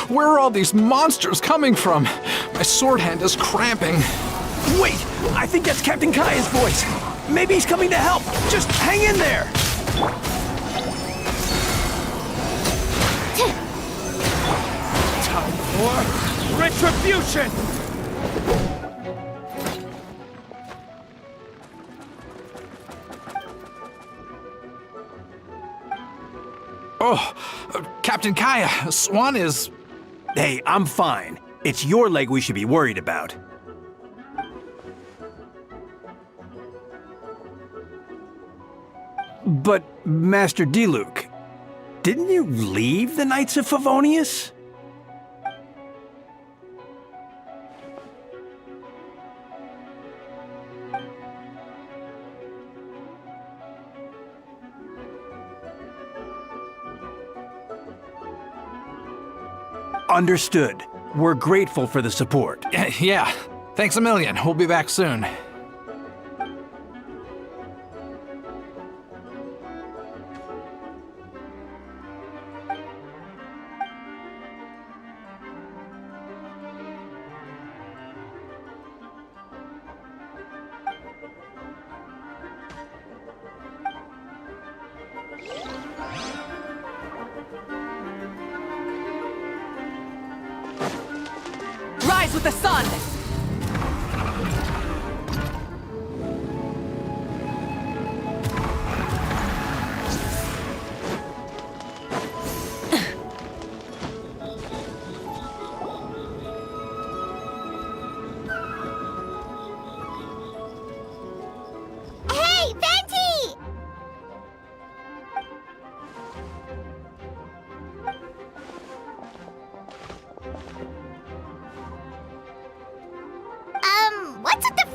Where are all these monsters coming from? My sword hand is cramping. Wait! I think that's Captain Kaya's voice! Maybe he's coming to help! Just hang in there! Time for retribution! Oh, Captain Kaya, Swan is... Hey, I'm fine. It's your leg we should be worried about. But, Master Diluc, didn't you leave the Knights of Favonius? Understood. We're grateful for the support. Yeah, thanks a million. We'll be back soon. Rise with the sun! Hey, Venti!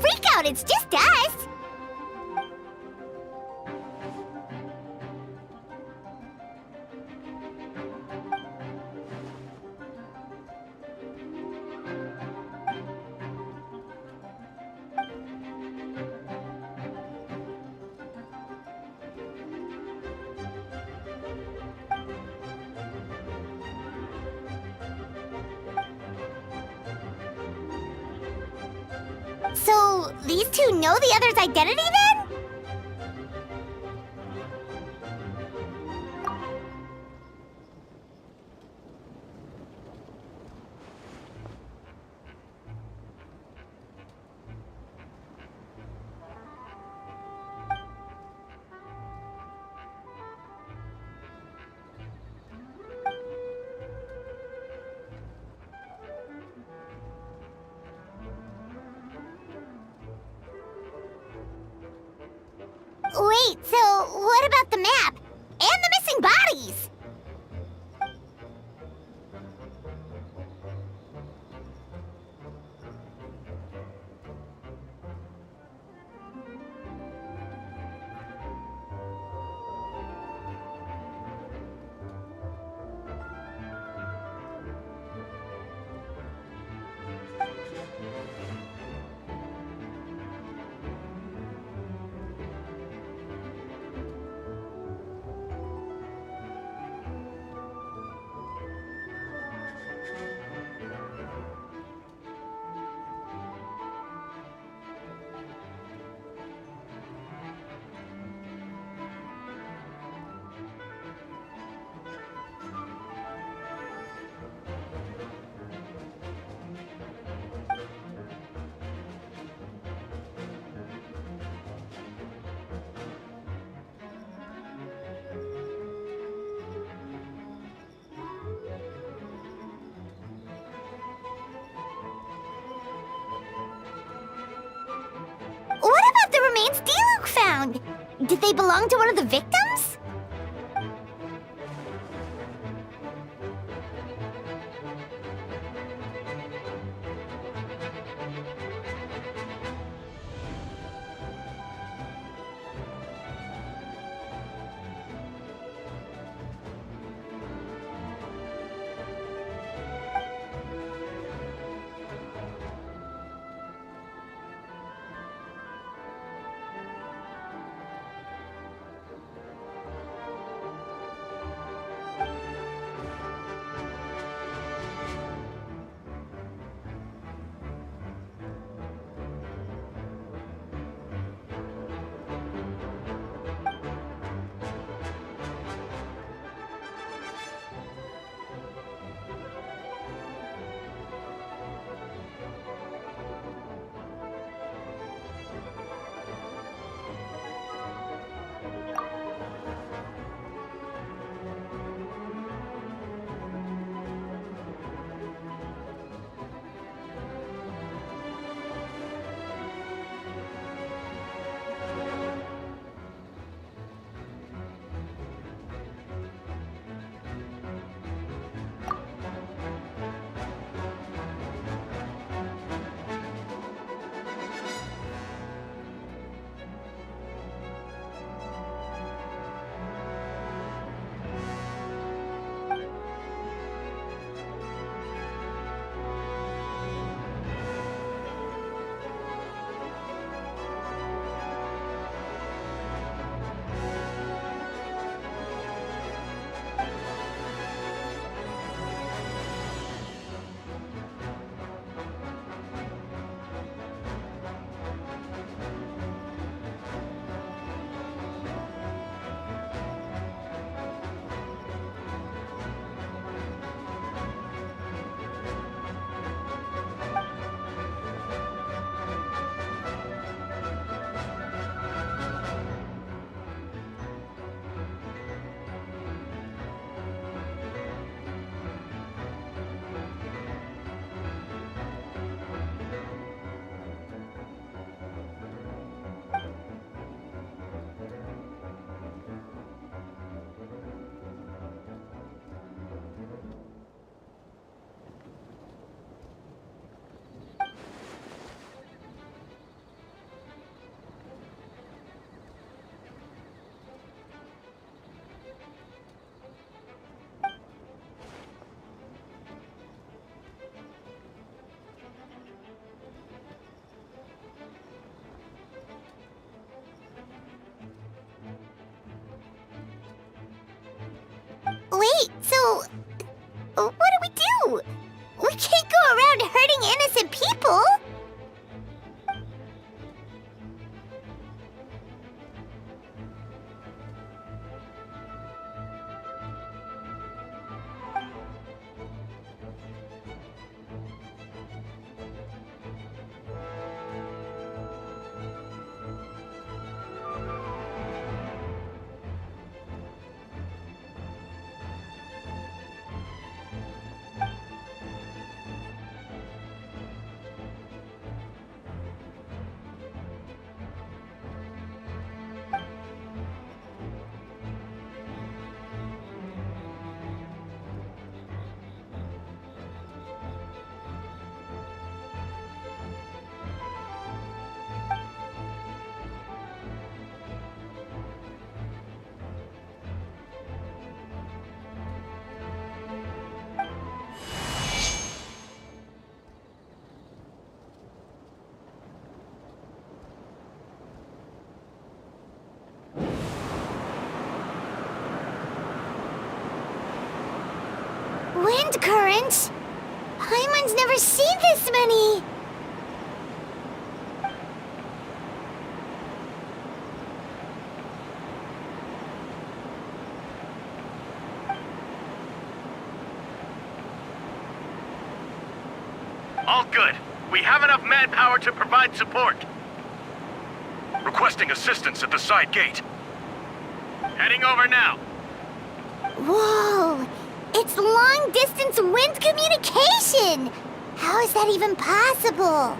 freak out, it's just us! So, these two know the other's identity then? Wait, so what about the map? And the missing bodies? What about the remains Diluc found? Did they belong to one of the victims? around hurting innocent people. Wind currents? Paimon's never seen this many! All good. We have enough manpower to provide support. Requesting assistance at the side gate. Heading over now. Whoa! It's long-distance wind communication! How is that even possible?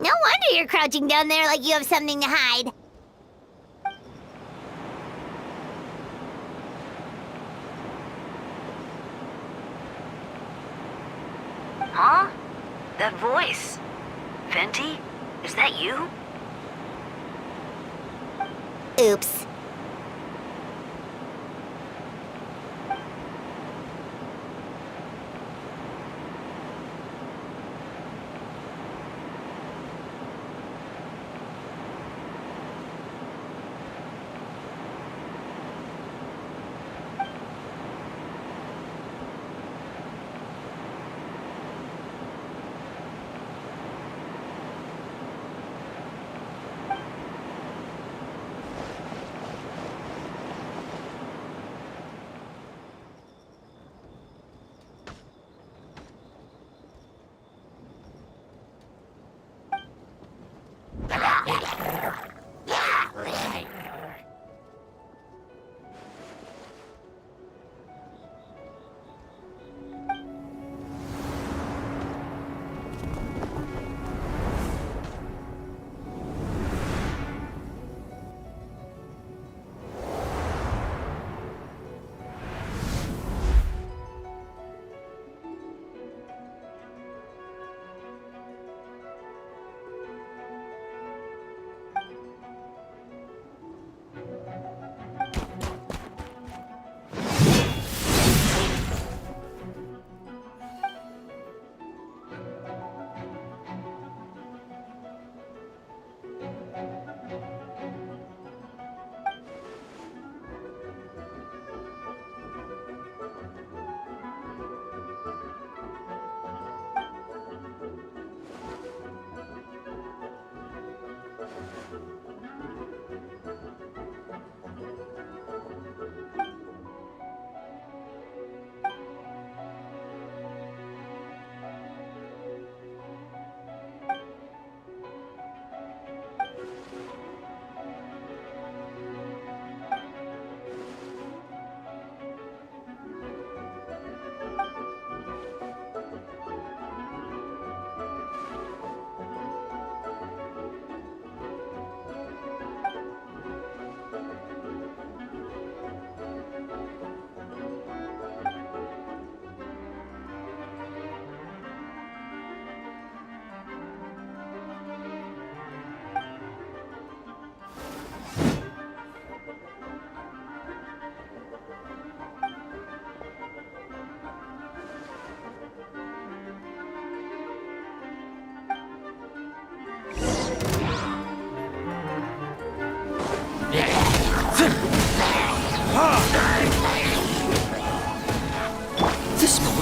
No wonder you're crouching down there like you have something to hide. Huh? That voice. Venti? Is that you? Oops.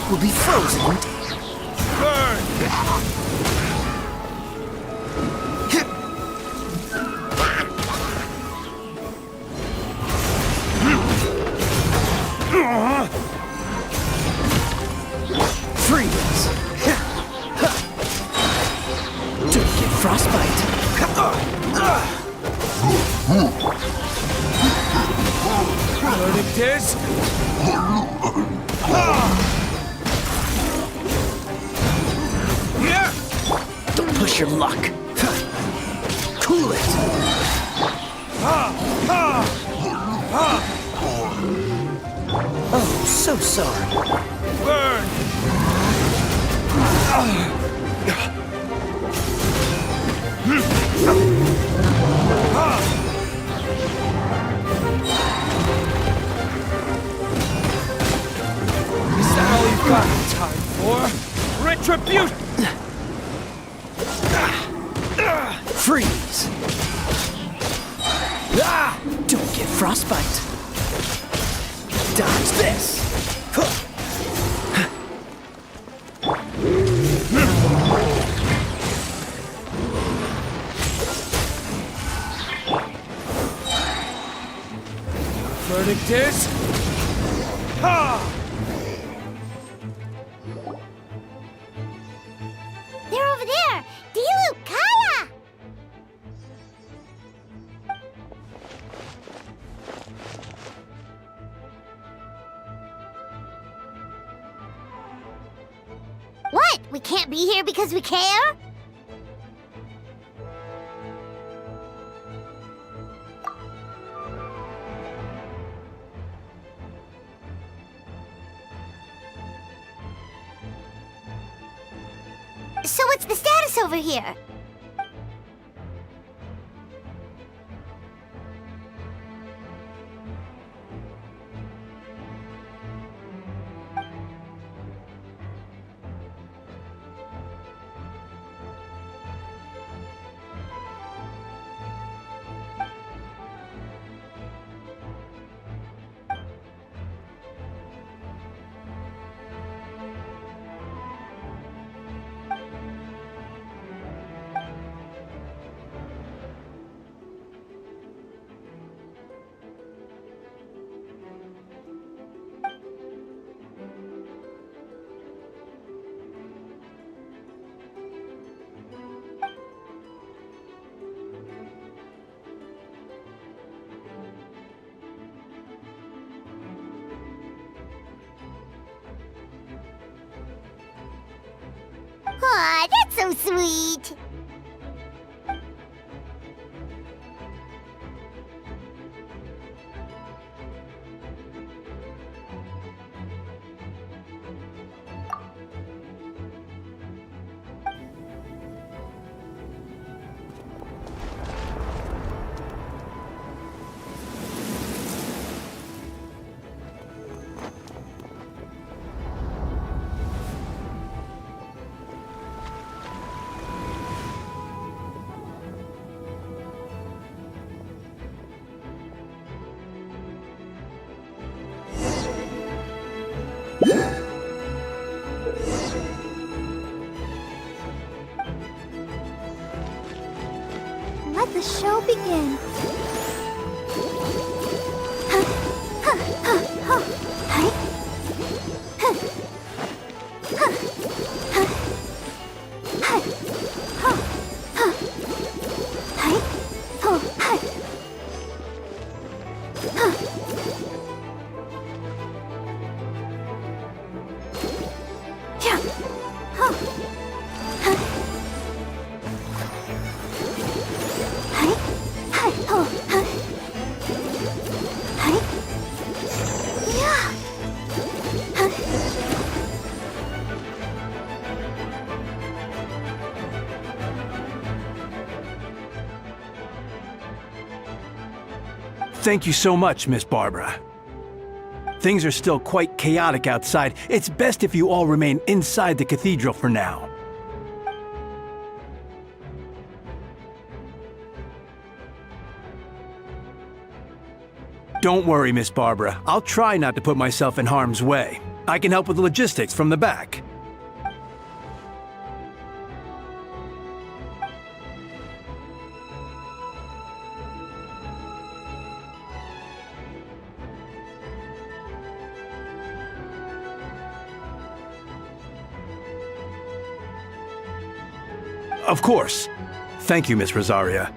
will be frozen. Burn! Freeze! Don't get frostbite. Verdict is... Don't push your luck. Cool it. Oh, so sorry. Burn! Is that all you've got time for? Retribution! Freeze! Don't get frostbite. Dodge this! Verdict is... They're over there! Diluc, Kaya! What? We can't be here because we care? So what's the status over here? Aw, that's so sweet. Let the show begin. Thank you so much, Miss Barbara. Things are still quite chaotic outside. It's best if you all remain inside the cathedral for now. Don't worry, Miss Barbara. I'll try not to put myself in harm's way. I can help with the logistics from the back. Of course. Thank you, Miss Rosaria.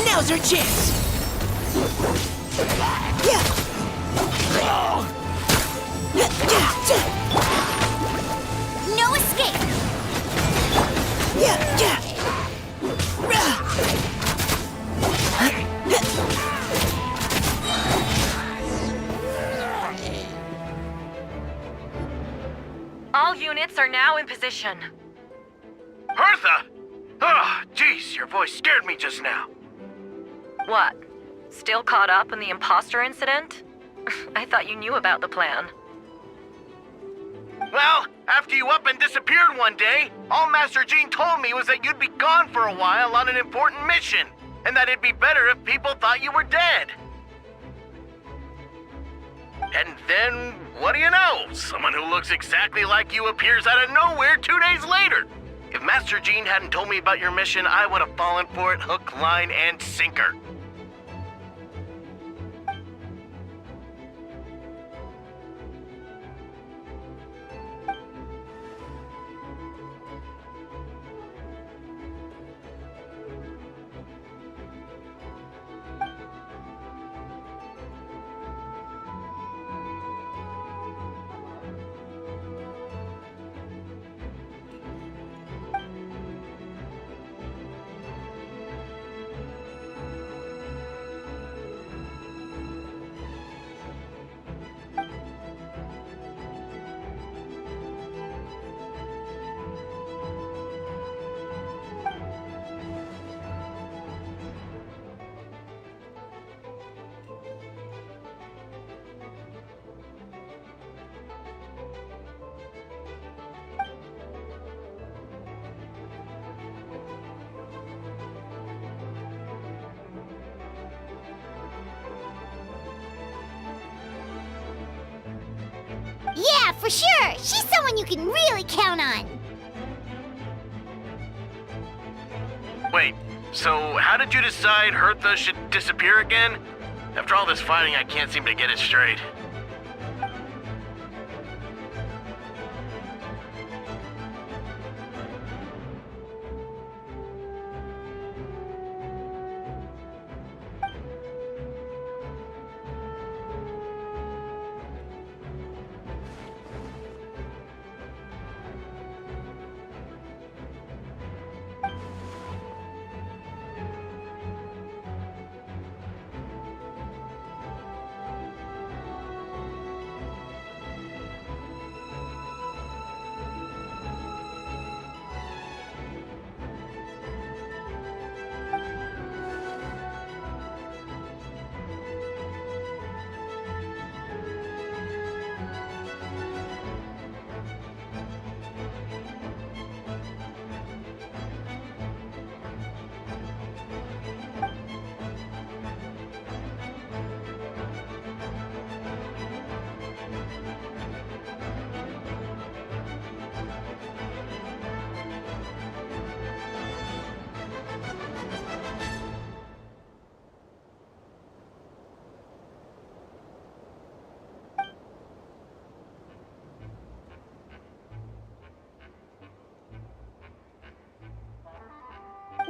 Now's our chance! No escape! All units are now in position. Hertha! Ah, jeez, your voice scared me just now. What? Still caught up in the imposter incident? I thought you knew about the plan. Well, after you up and disappeared one day, all Master Jean told me was that you'd be gone for a while on an important mission, and that it'd be better if people thought you were dead. And then, what do you know? Someone who looks exactly like you appears out of nowhere 2 days later. If Master Jean hadn't told me about your mission, I would have fallen for it hook, line, and sinker. Yeah, for sure! She's someone you can really count on! Wait, so how did you decide Hertha should disappear again? After all this fighting, I can't seem to get it straight.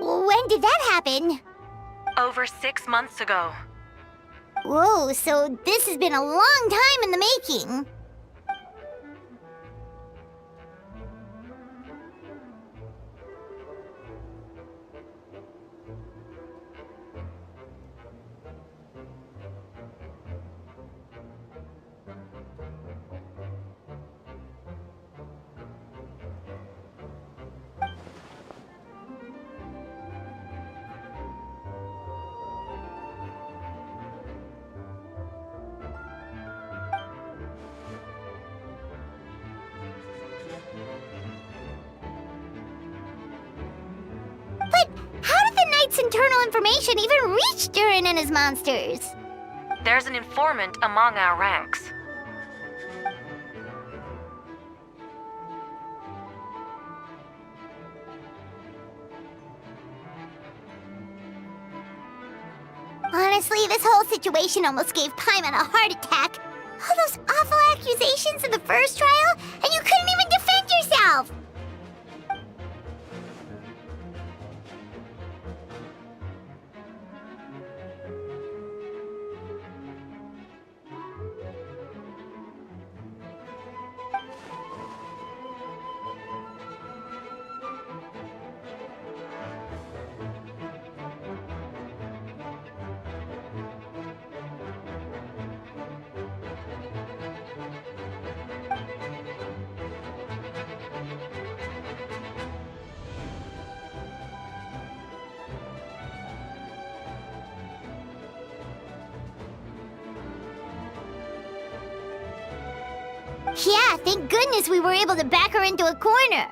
When did that happen? Over 6 months ago. Whoa, so this has been a long time in the making. Internal information even reached Durin and his monsters? There's an informant among our ranks. Honestly, this whole situation almost gave Paimon a heart attack. All those awful accusations in the first trial, and you couldn't even defend yourself! Yeah, thank goodness we were able to back her into a corner.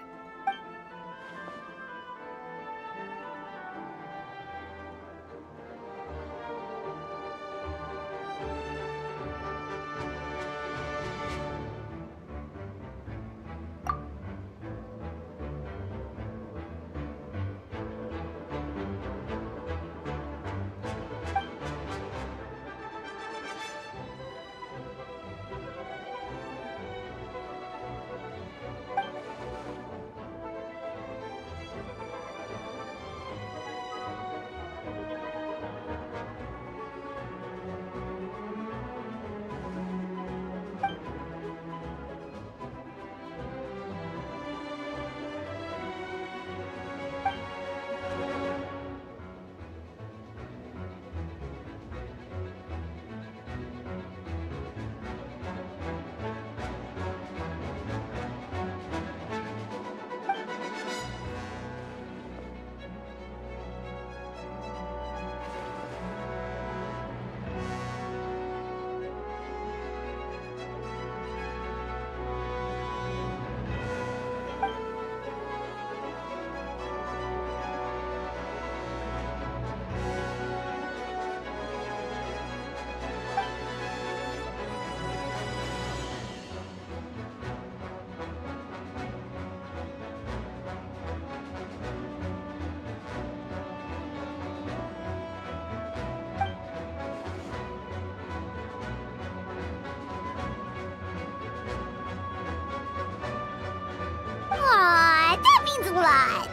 Aw, that means a lot.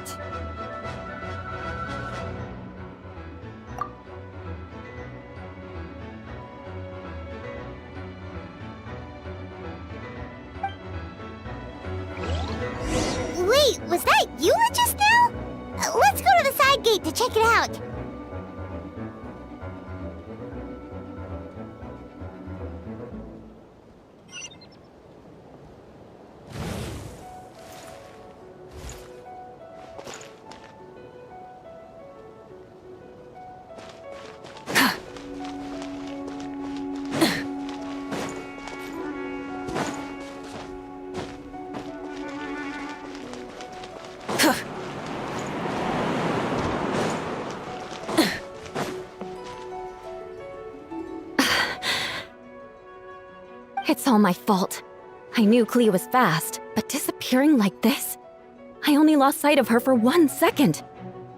Wait, was that Eula just now? Let's go to the side gate to check it out. It's all my fault. I knew Clea was fast, but disappearing like this? I only lost sight of her for 1 second.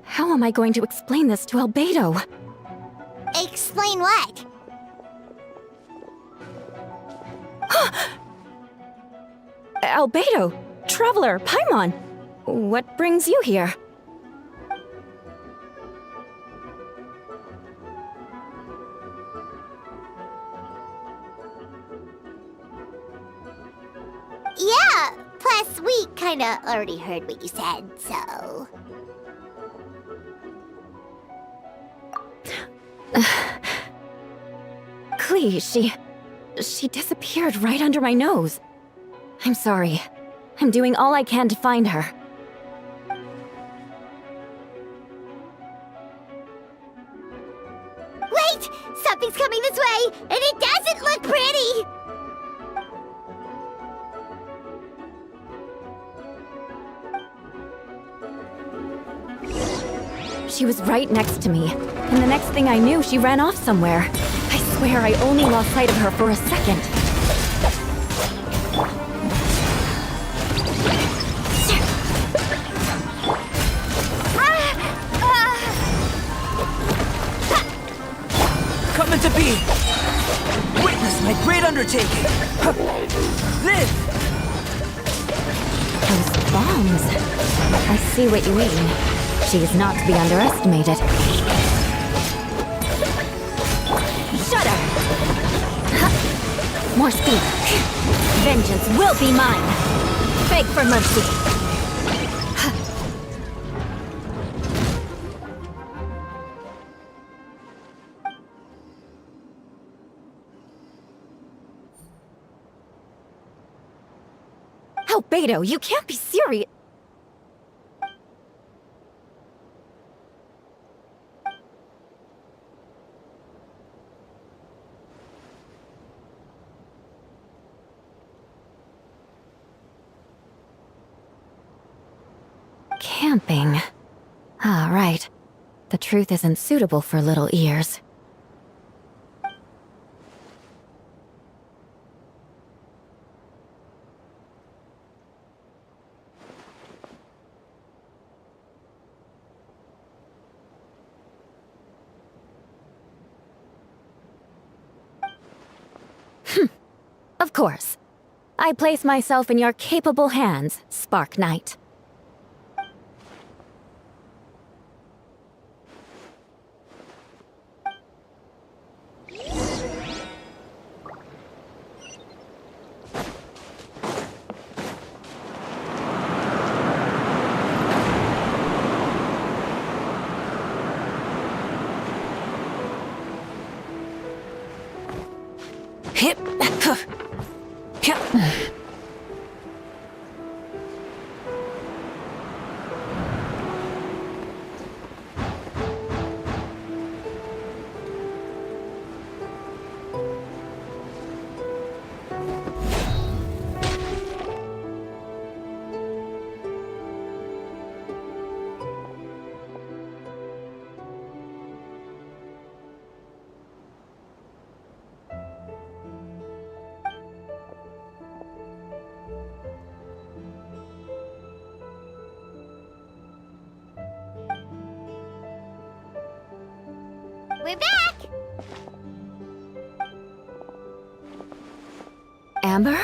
How am I going to explain this to Albedo? Explain what? Albedo! Traveler! Paimon! What brings you here? Yeah, plus we kinda already heard what you said, so... Clea, she disappeared right under my nose. I'm sorry. I'm doing all I can to find her. Wait! Something's coming this way, and it doesn't look pretty! She was right next to me, and the next thing I knew, she ran off somewhere. I swear I only lost sight of her for a second. Coming to be! Witness my great undertaking! Live! Those bombs. I see what you mean. She is not to be underestimated. Shudder! More speed. Vengeance will be mine. Beg for mercy. Albedo, you can't be serious. Camping. Ah, right. The truth isn't suitable for little ears. Of course. I place myself in your capable hands, Spark Knight. Hip. We're back! Amber?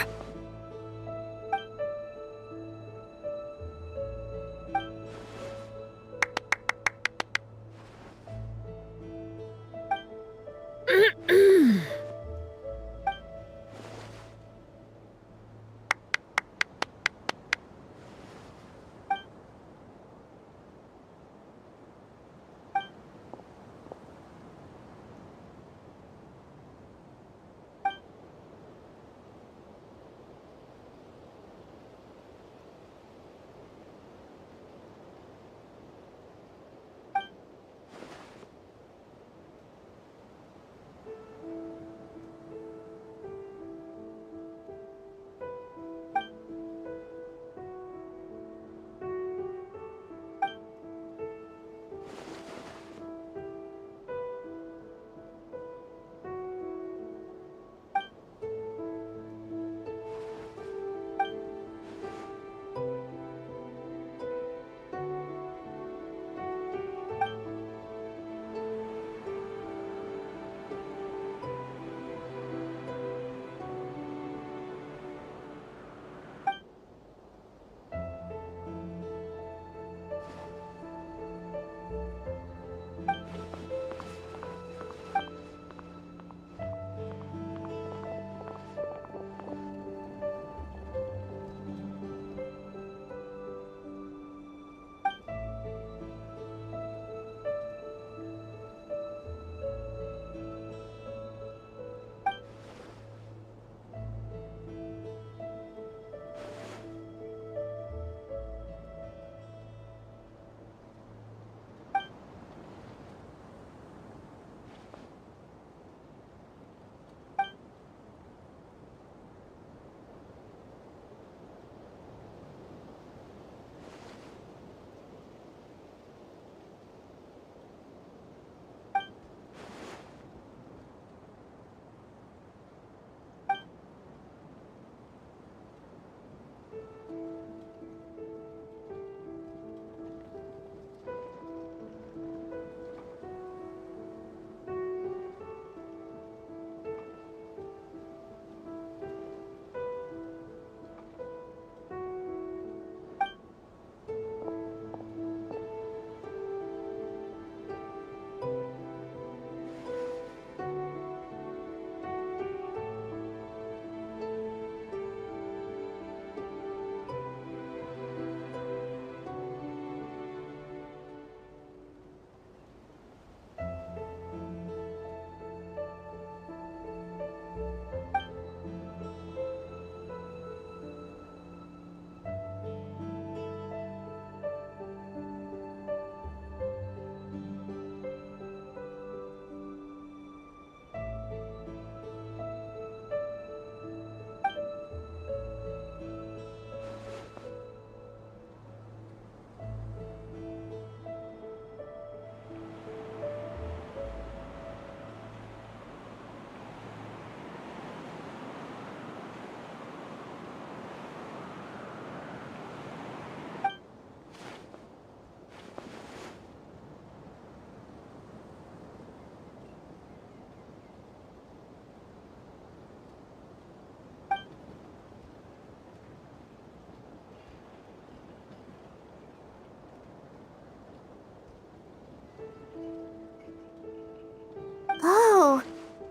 Oh,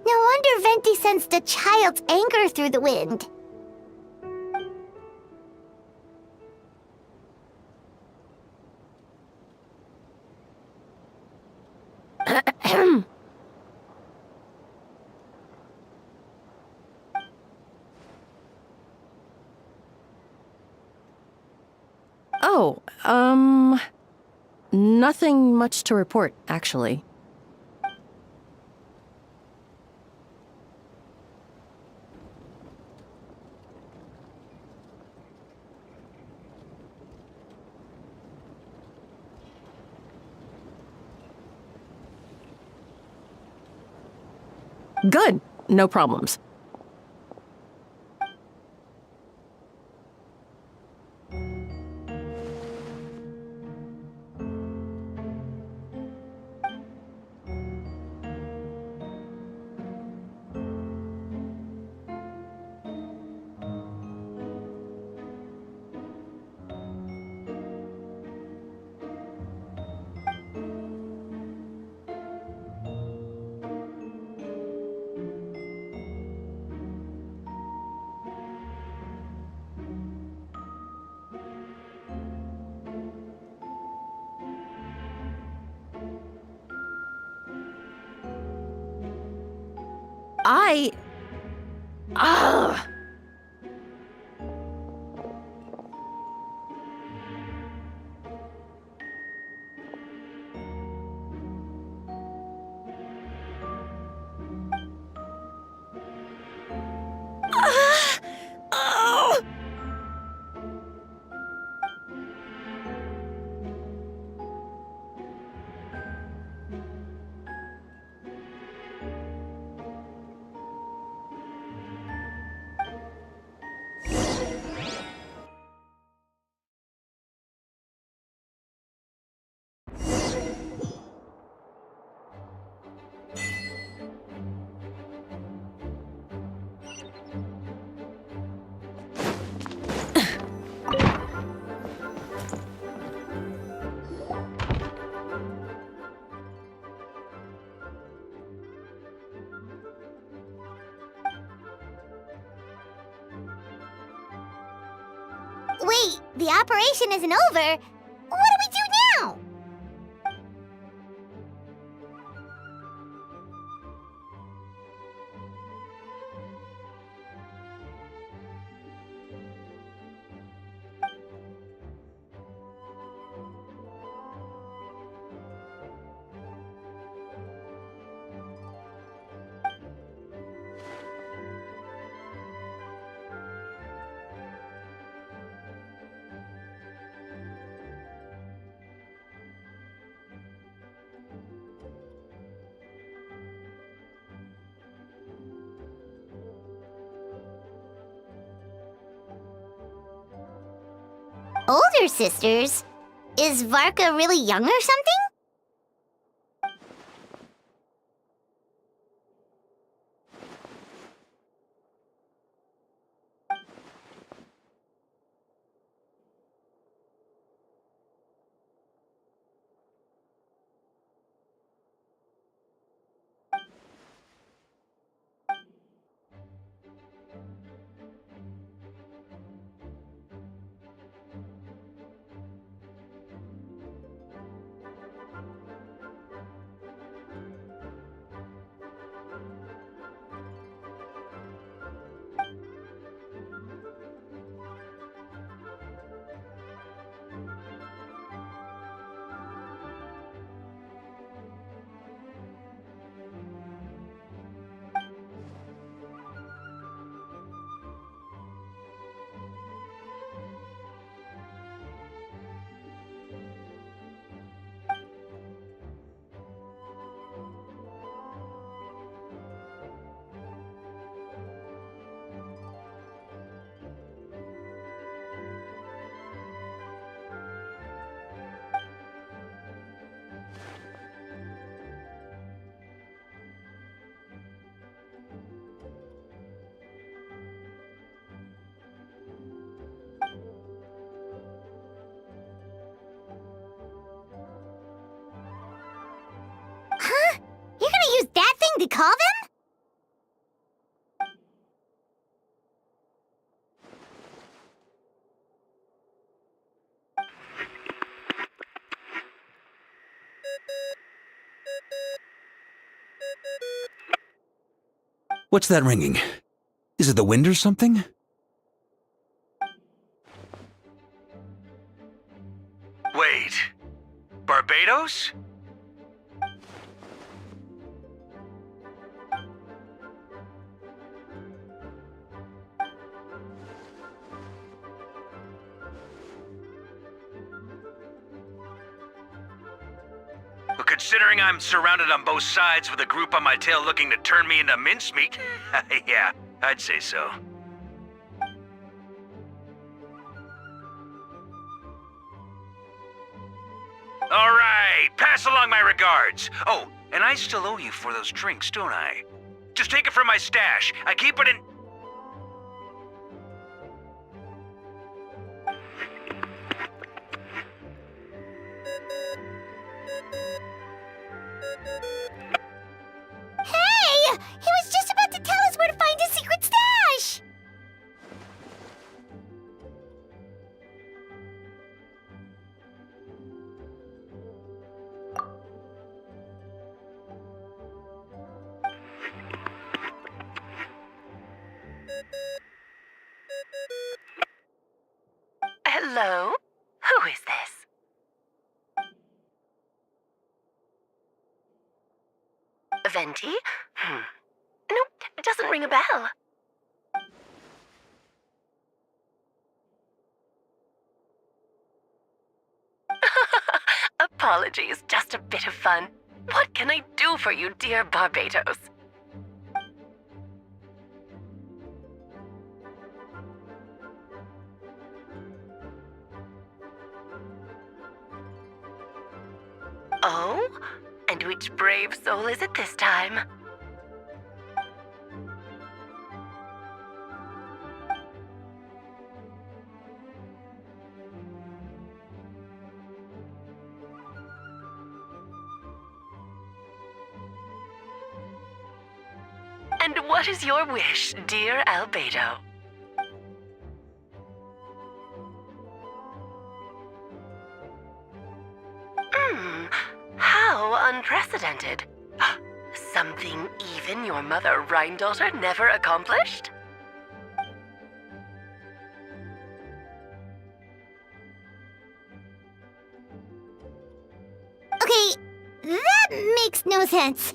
no wonder Venti sensed a child's anger through the wind. Oh, nothing much to report, actually. Good. No problems. Ugh. Wait, the operation isn't over. What do we do now? Older sisters? Is Varka really young or something? thing to call them? What's that ringing? Is it the wind or something? Wait. Barbados? Well, considering I'm surrounded on both sides with a group on my tail looking to turn me into mincemeat, yeah, I'd say so. All right, pass along my regards. Oh, and I still owe you for those drinks, don't I? Just take it from my stash. I keep it in... Hey! He was just about to tell us where to find his secret stash! Hello? Who is this? Venti? Nope, it doesn't ring a bell. Apologies, just a bit of fun. What can I do for you, dear Barbados? Oh? And which brave soul is it this time? And what is your wish, dear Albedo? How unprecedented. Something even your mother Rhine-daughter never accomplished? Okay, that makes no sense.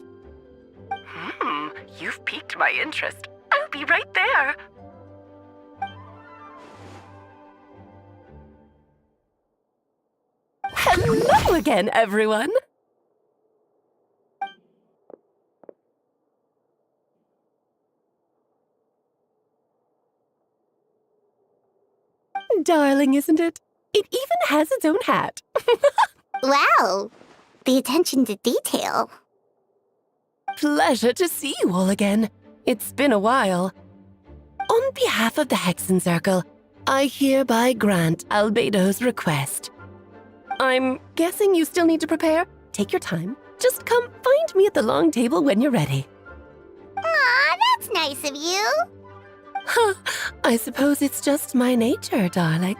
You've piqued my interest. I'll be right there. Hello again, everyone. Darling, isn't it? It even has its own hat. Wow, the attention to detail. Pleasure to see you all again. It's been a while. On behalf of the Hexen Circle, I hereby grant Albedo's request. I'm guessing you still need to prepare? Take your time. Just come find me at the long table when you're ready. Aw, that's nice of you. Huh, I suppose it's just my nature, darling.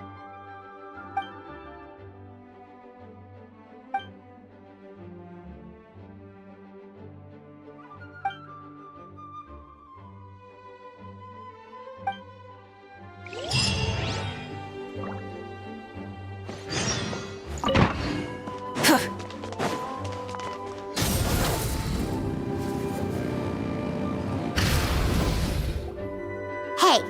Hey,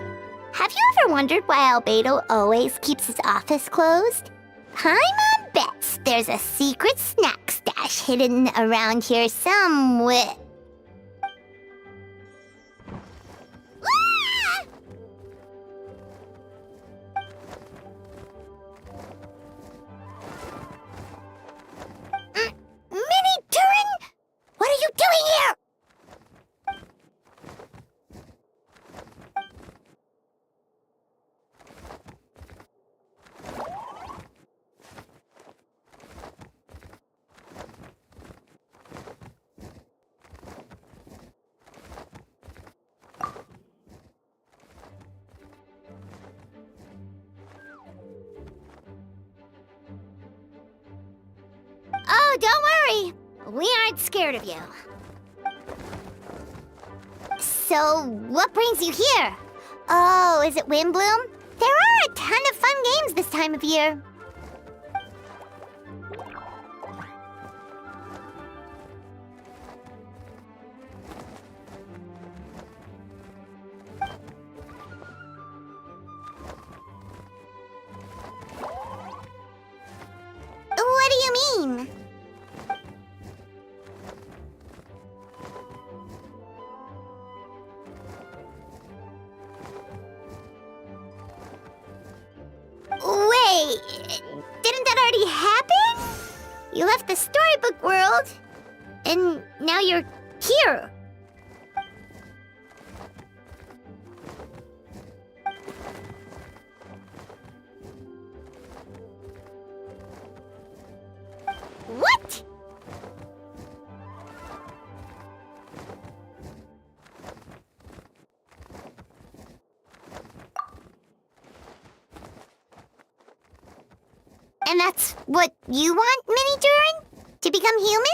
have you ever wondered why Albedo always keeps his office closed? Paimon bets there's a secret snack stash hidden around here somewhere. Mini Turing? What are you doing here? don't worry. We aren't scared of you. So, what brings you here? Oh, is it Windbloom? There are a ton of fun games this time of year. What do you mean? Wait, didn't that already happen? You left the storybook world, and now you're here. What? And that's what you want, Mini Durin? To become human?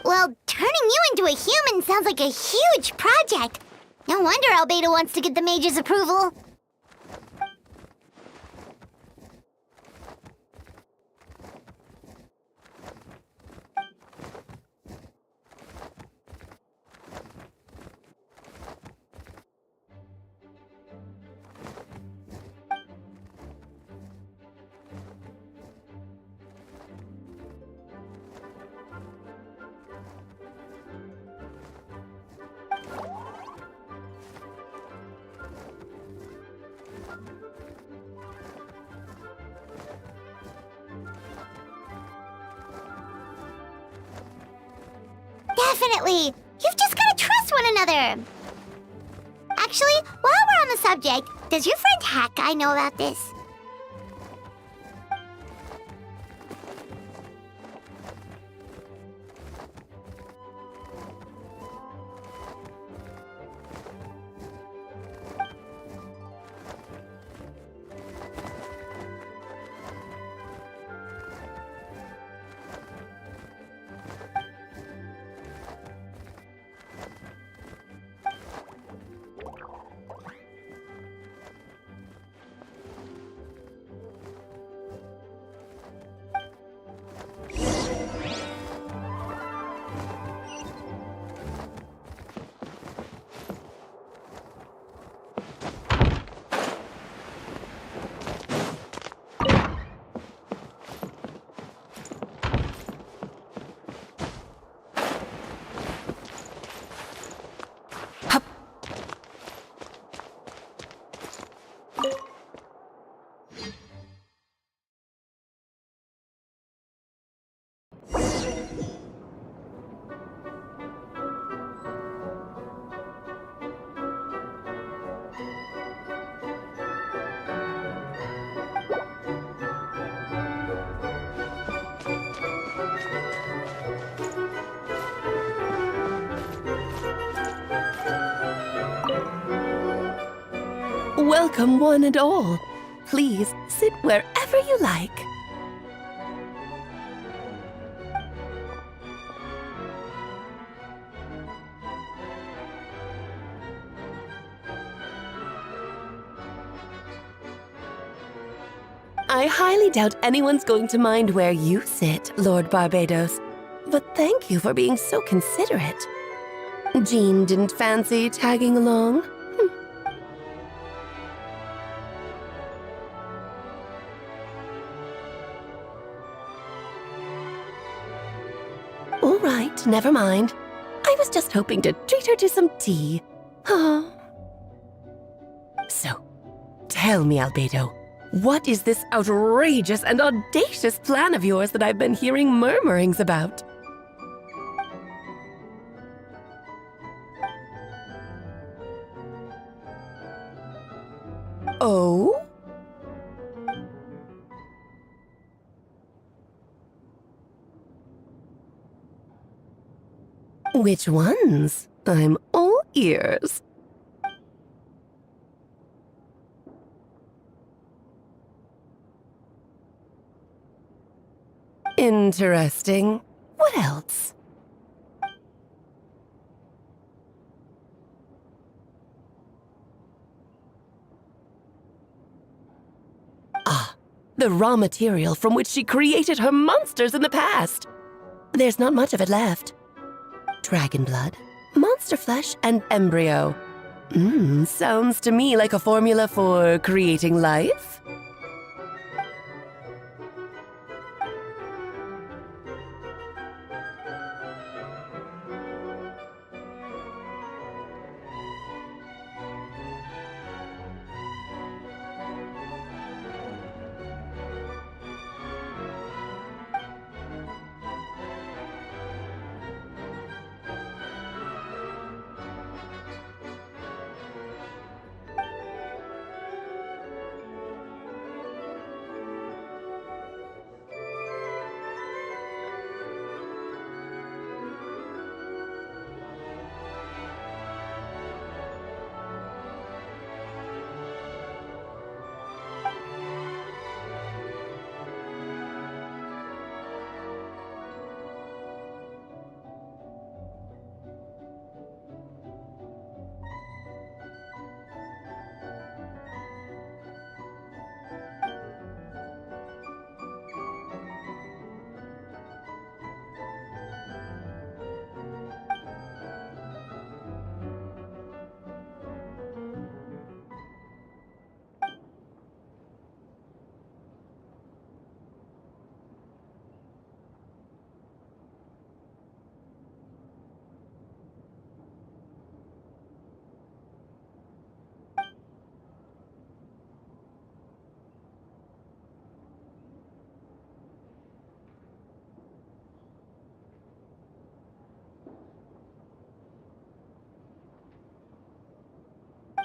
Well, turning you into a human sounds like a huge project. No wonder Albedo wants to get the mage's approval. Definitely! You've just gotta trust one another! Actually, while we're on the subject, does your friend Hakai know about this? Welcome, one and all. Please sit wherever you like. I highly doubt anyone's going to mind where you sit, Lord Barbados. But thank you for being so considerate. Jean didn't fancy tagging along? All right, never mind. I was just hoping to treat her to some tea. Oh. So, tell me, Albedo, what is this outrageous and audacious plan of yours that I've been hearing murmurings about? Oh? Which ones? I'm all ears. Interesting. What else? Ah, the raw material from which she created her monsters in the past. There's not much of it left. Dragon blood, monster flesh, and embryo. Sounds to me like a formula for creating life.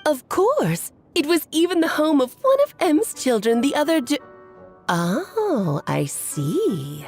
Of course! It was even the home of one of M's children the other day. Oh, I see.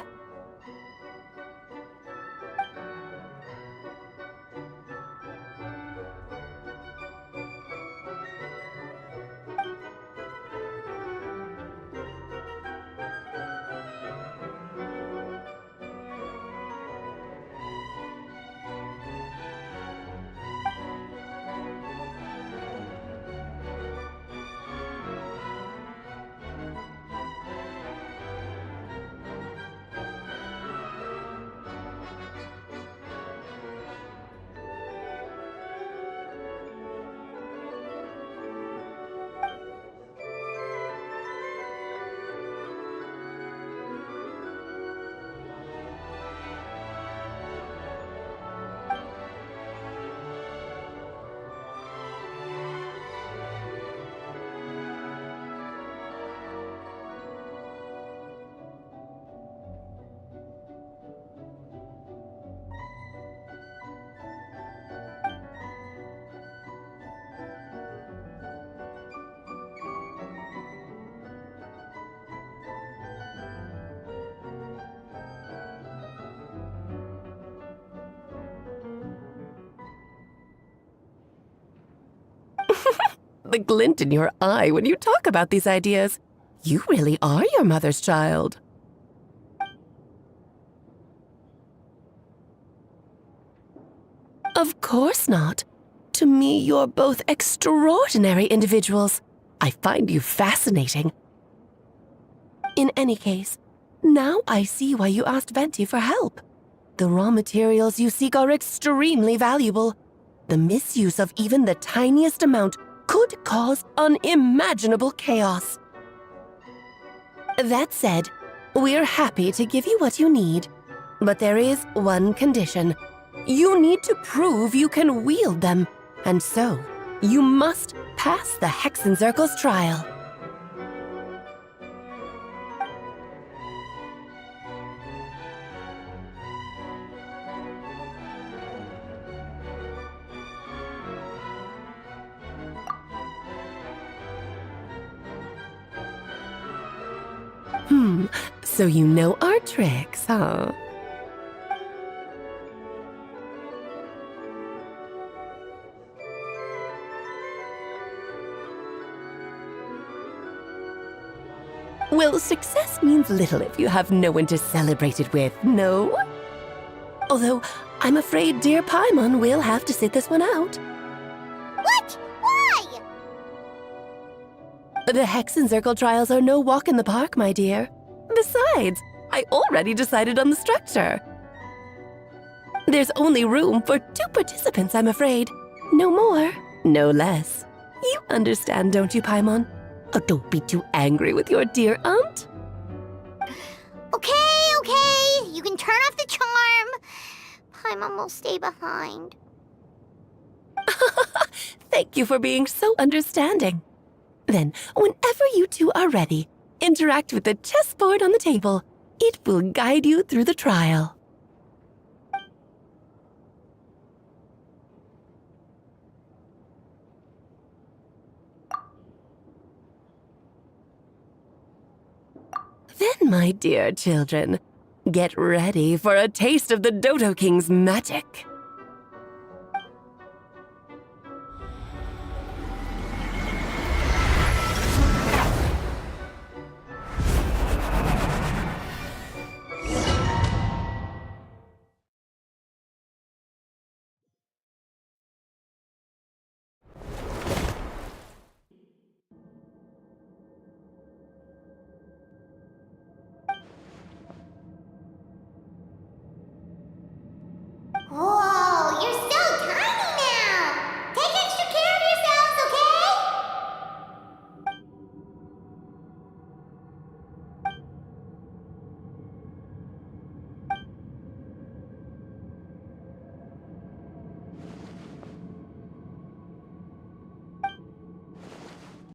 the glint in your eye when you talk about these ideas. You really are your mother's child. Of course not. To me, you're both extraordinary individuals. I find you fascinating. In any case, now I see why you asked Venti for help. The raw materials you seek are extremely valuable. The misuse of even the tiniest amount could cause unimaginable chaos. That said, we're happy to give you what you need. But there is one condition. You need to prove you can wield them, and so you must pass the Hexenzirkel's trial. So you know our tricks, huh? Well, success means little if you have no one to celebrate it with, no? Although, I'm afraid dear Paimon will have to sit this one out. What? Why? The Hexenzirkel trials are no walk in the park, my dear. Besides, I already decided on the structure. There's only room for 2 participants, I'm afraid. No more, no less. You understand, don't you, Paimon? Oh, don't be too angry with your dear aunt. Okay. You can turn off the charm. Paimon will stay behind. Thank you for being so understanding. Then, whenever you two are ready, interact with the chessboard on the table. It will guide you through the trial. Then, my dear children, get ready for a taste of the Dodo King's magic.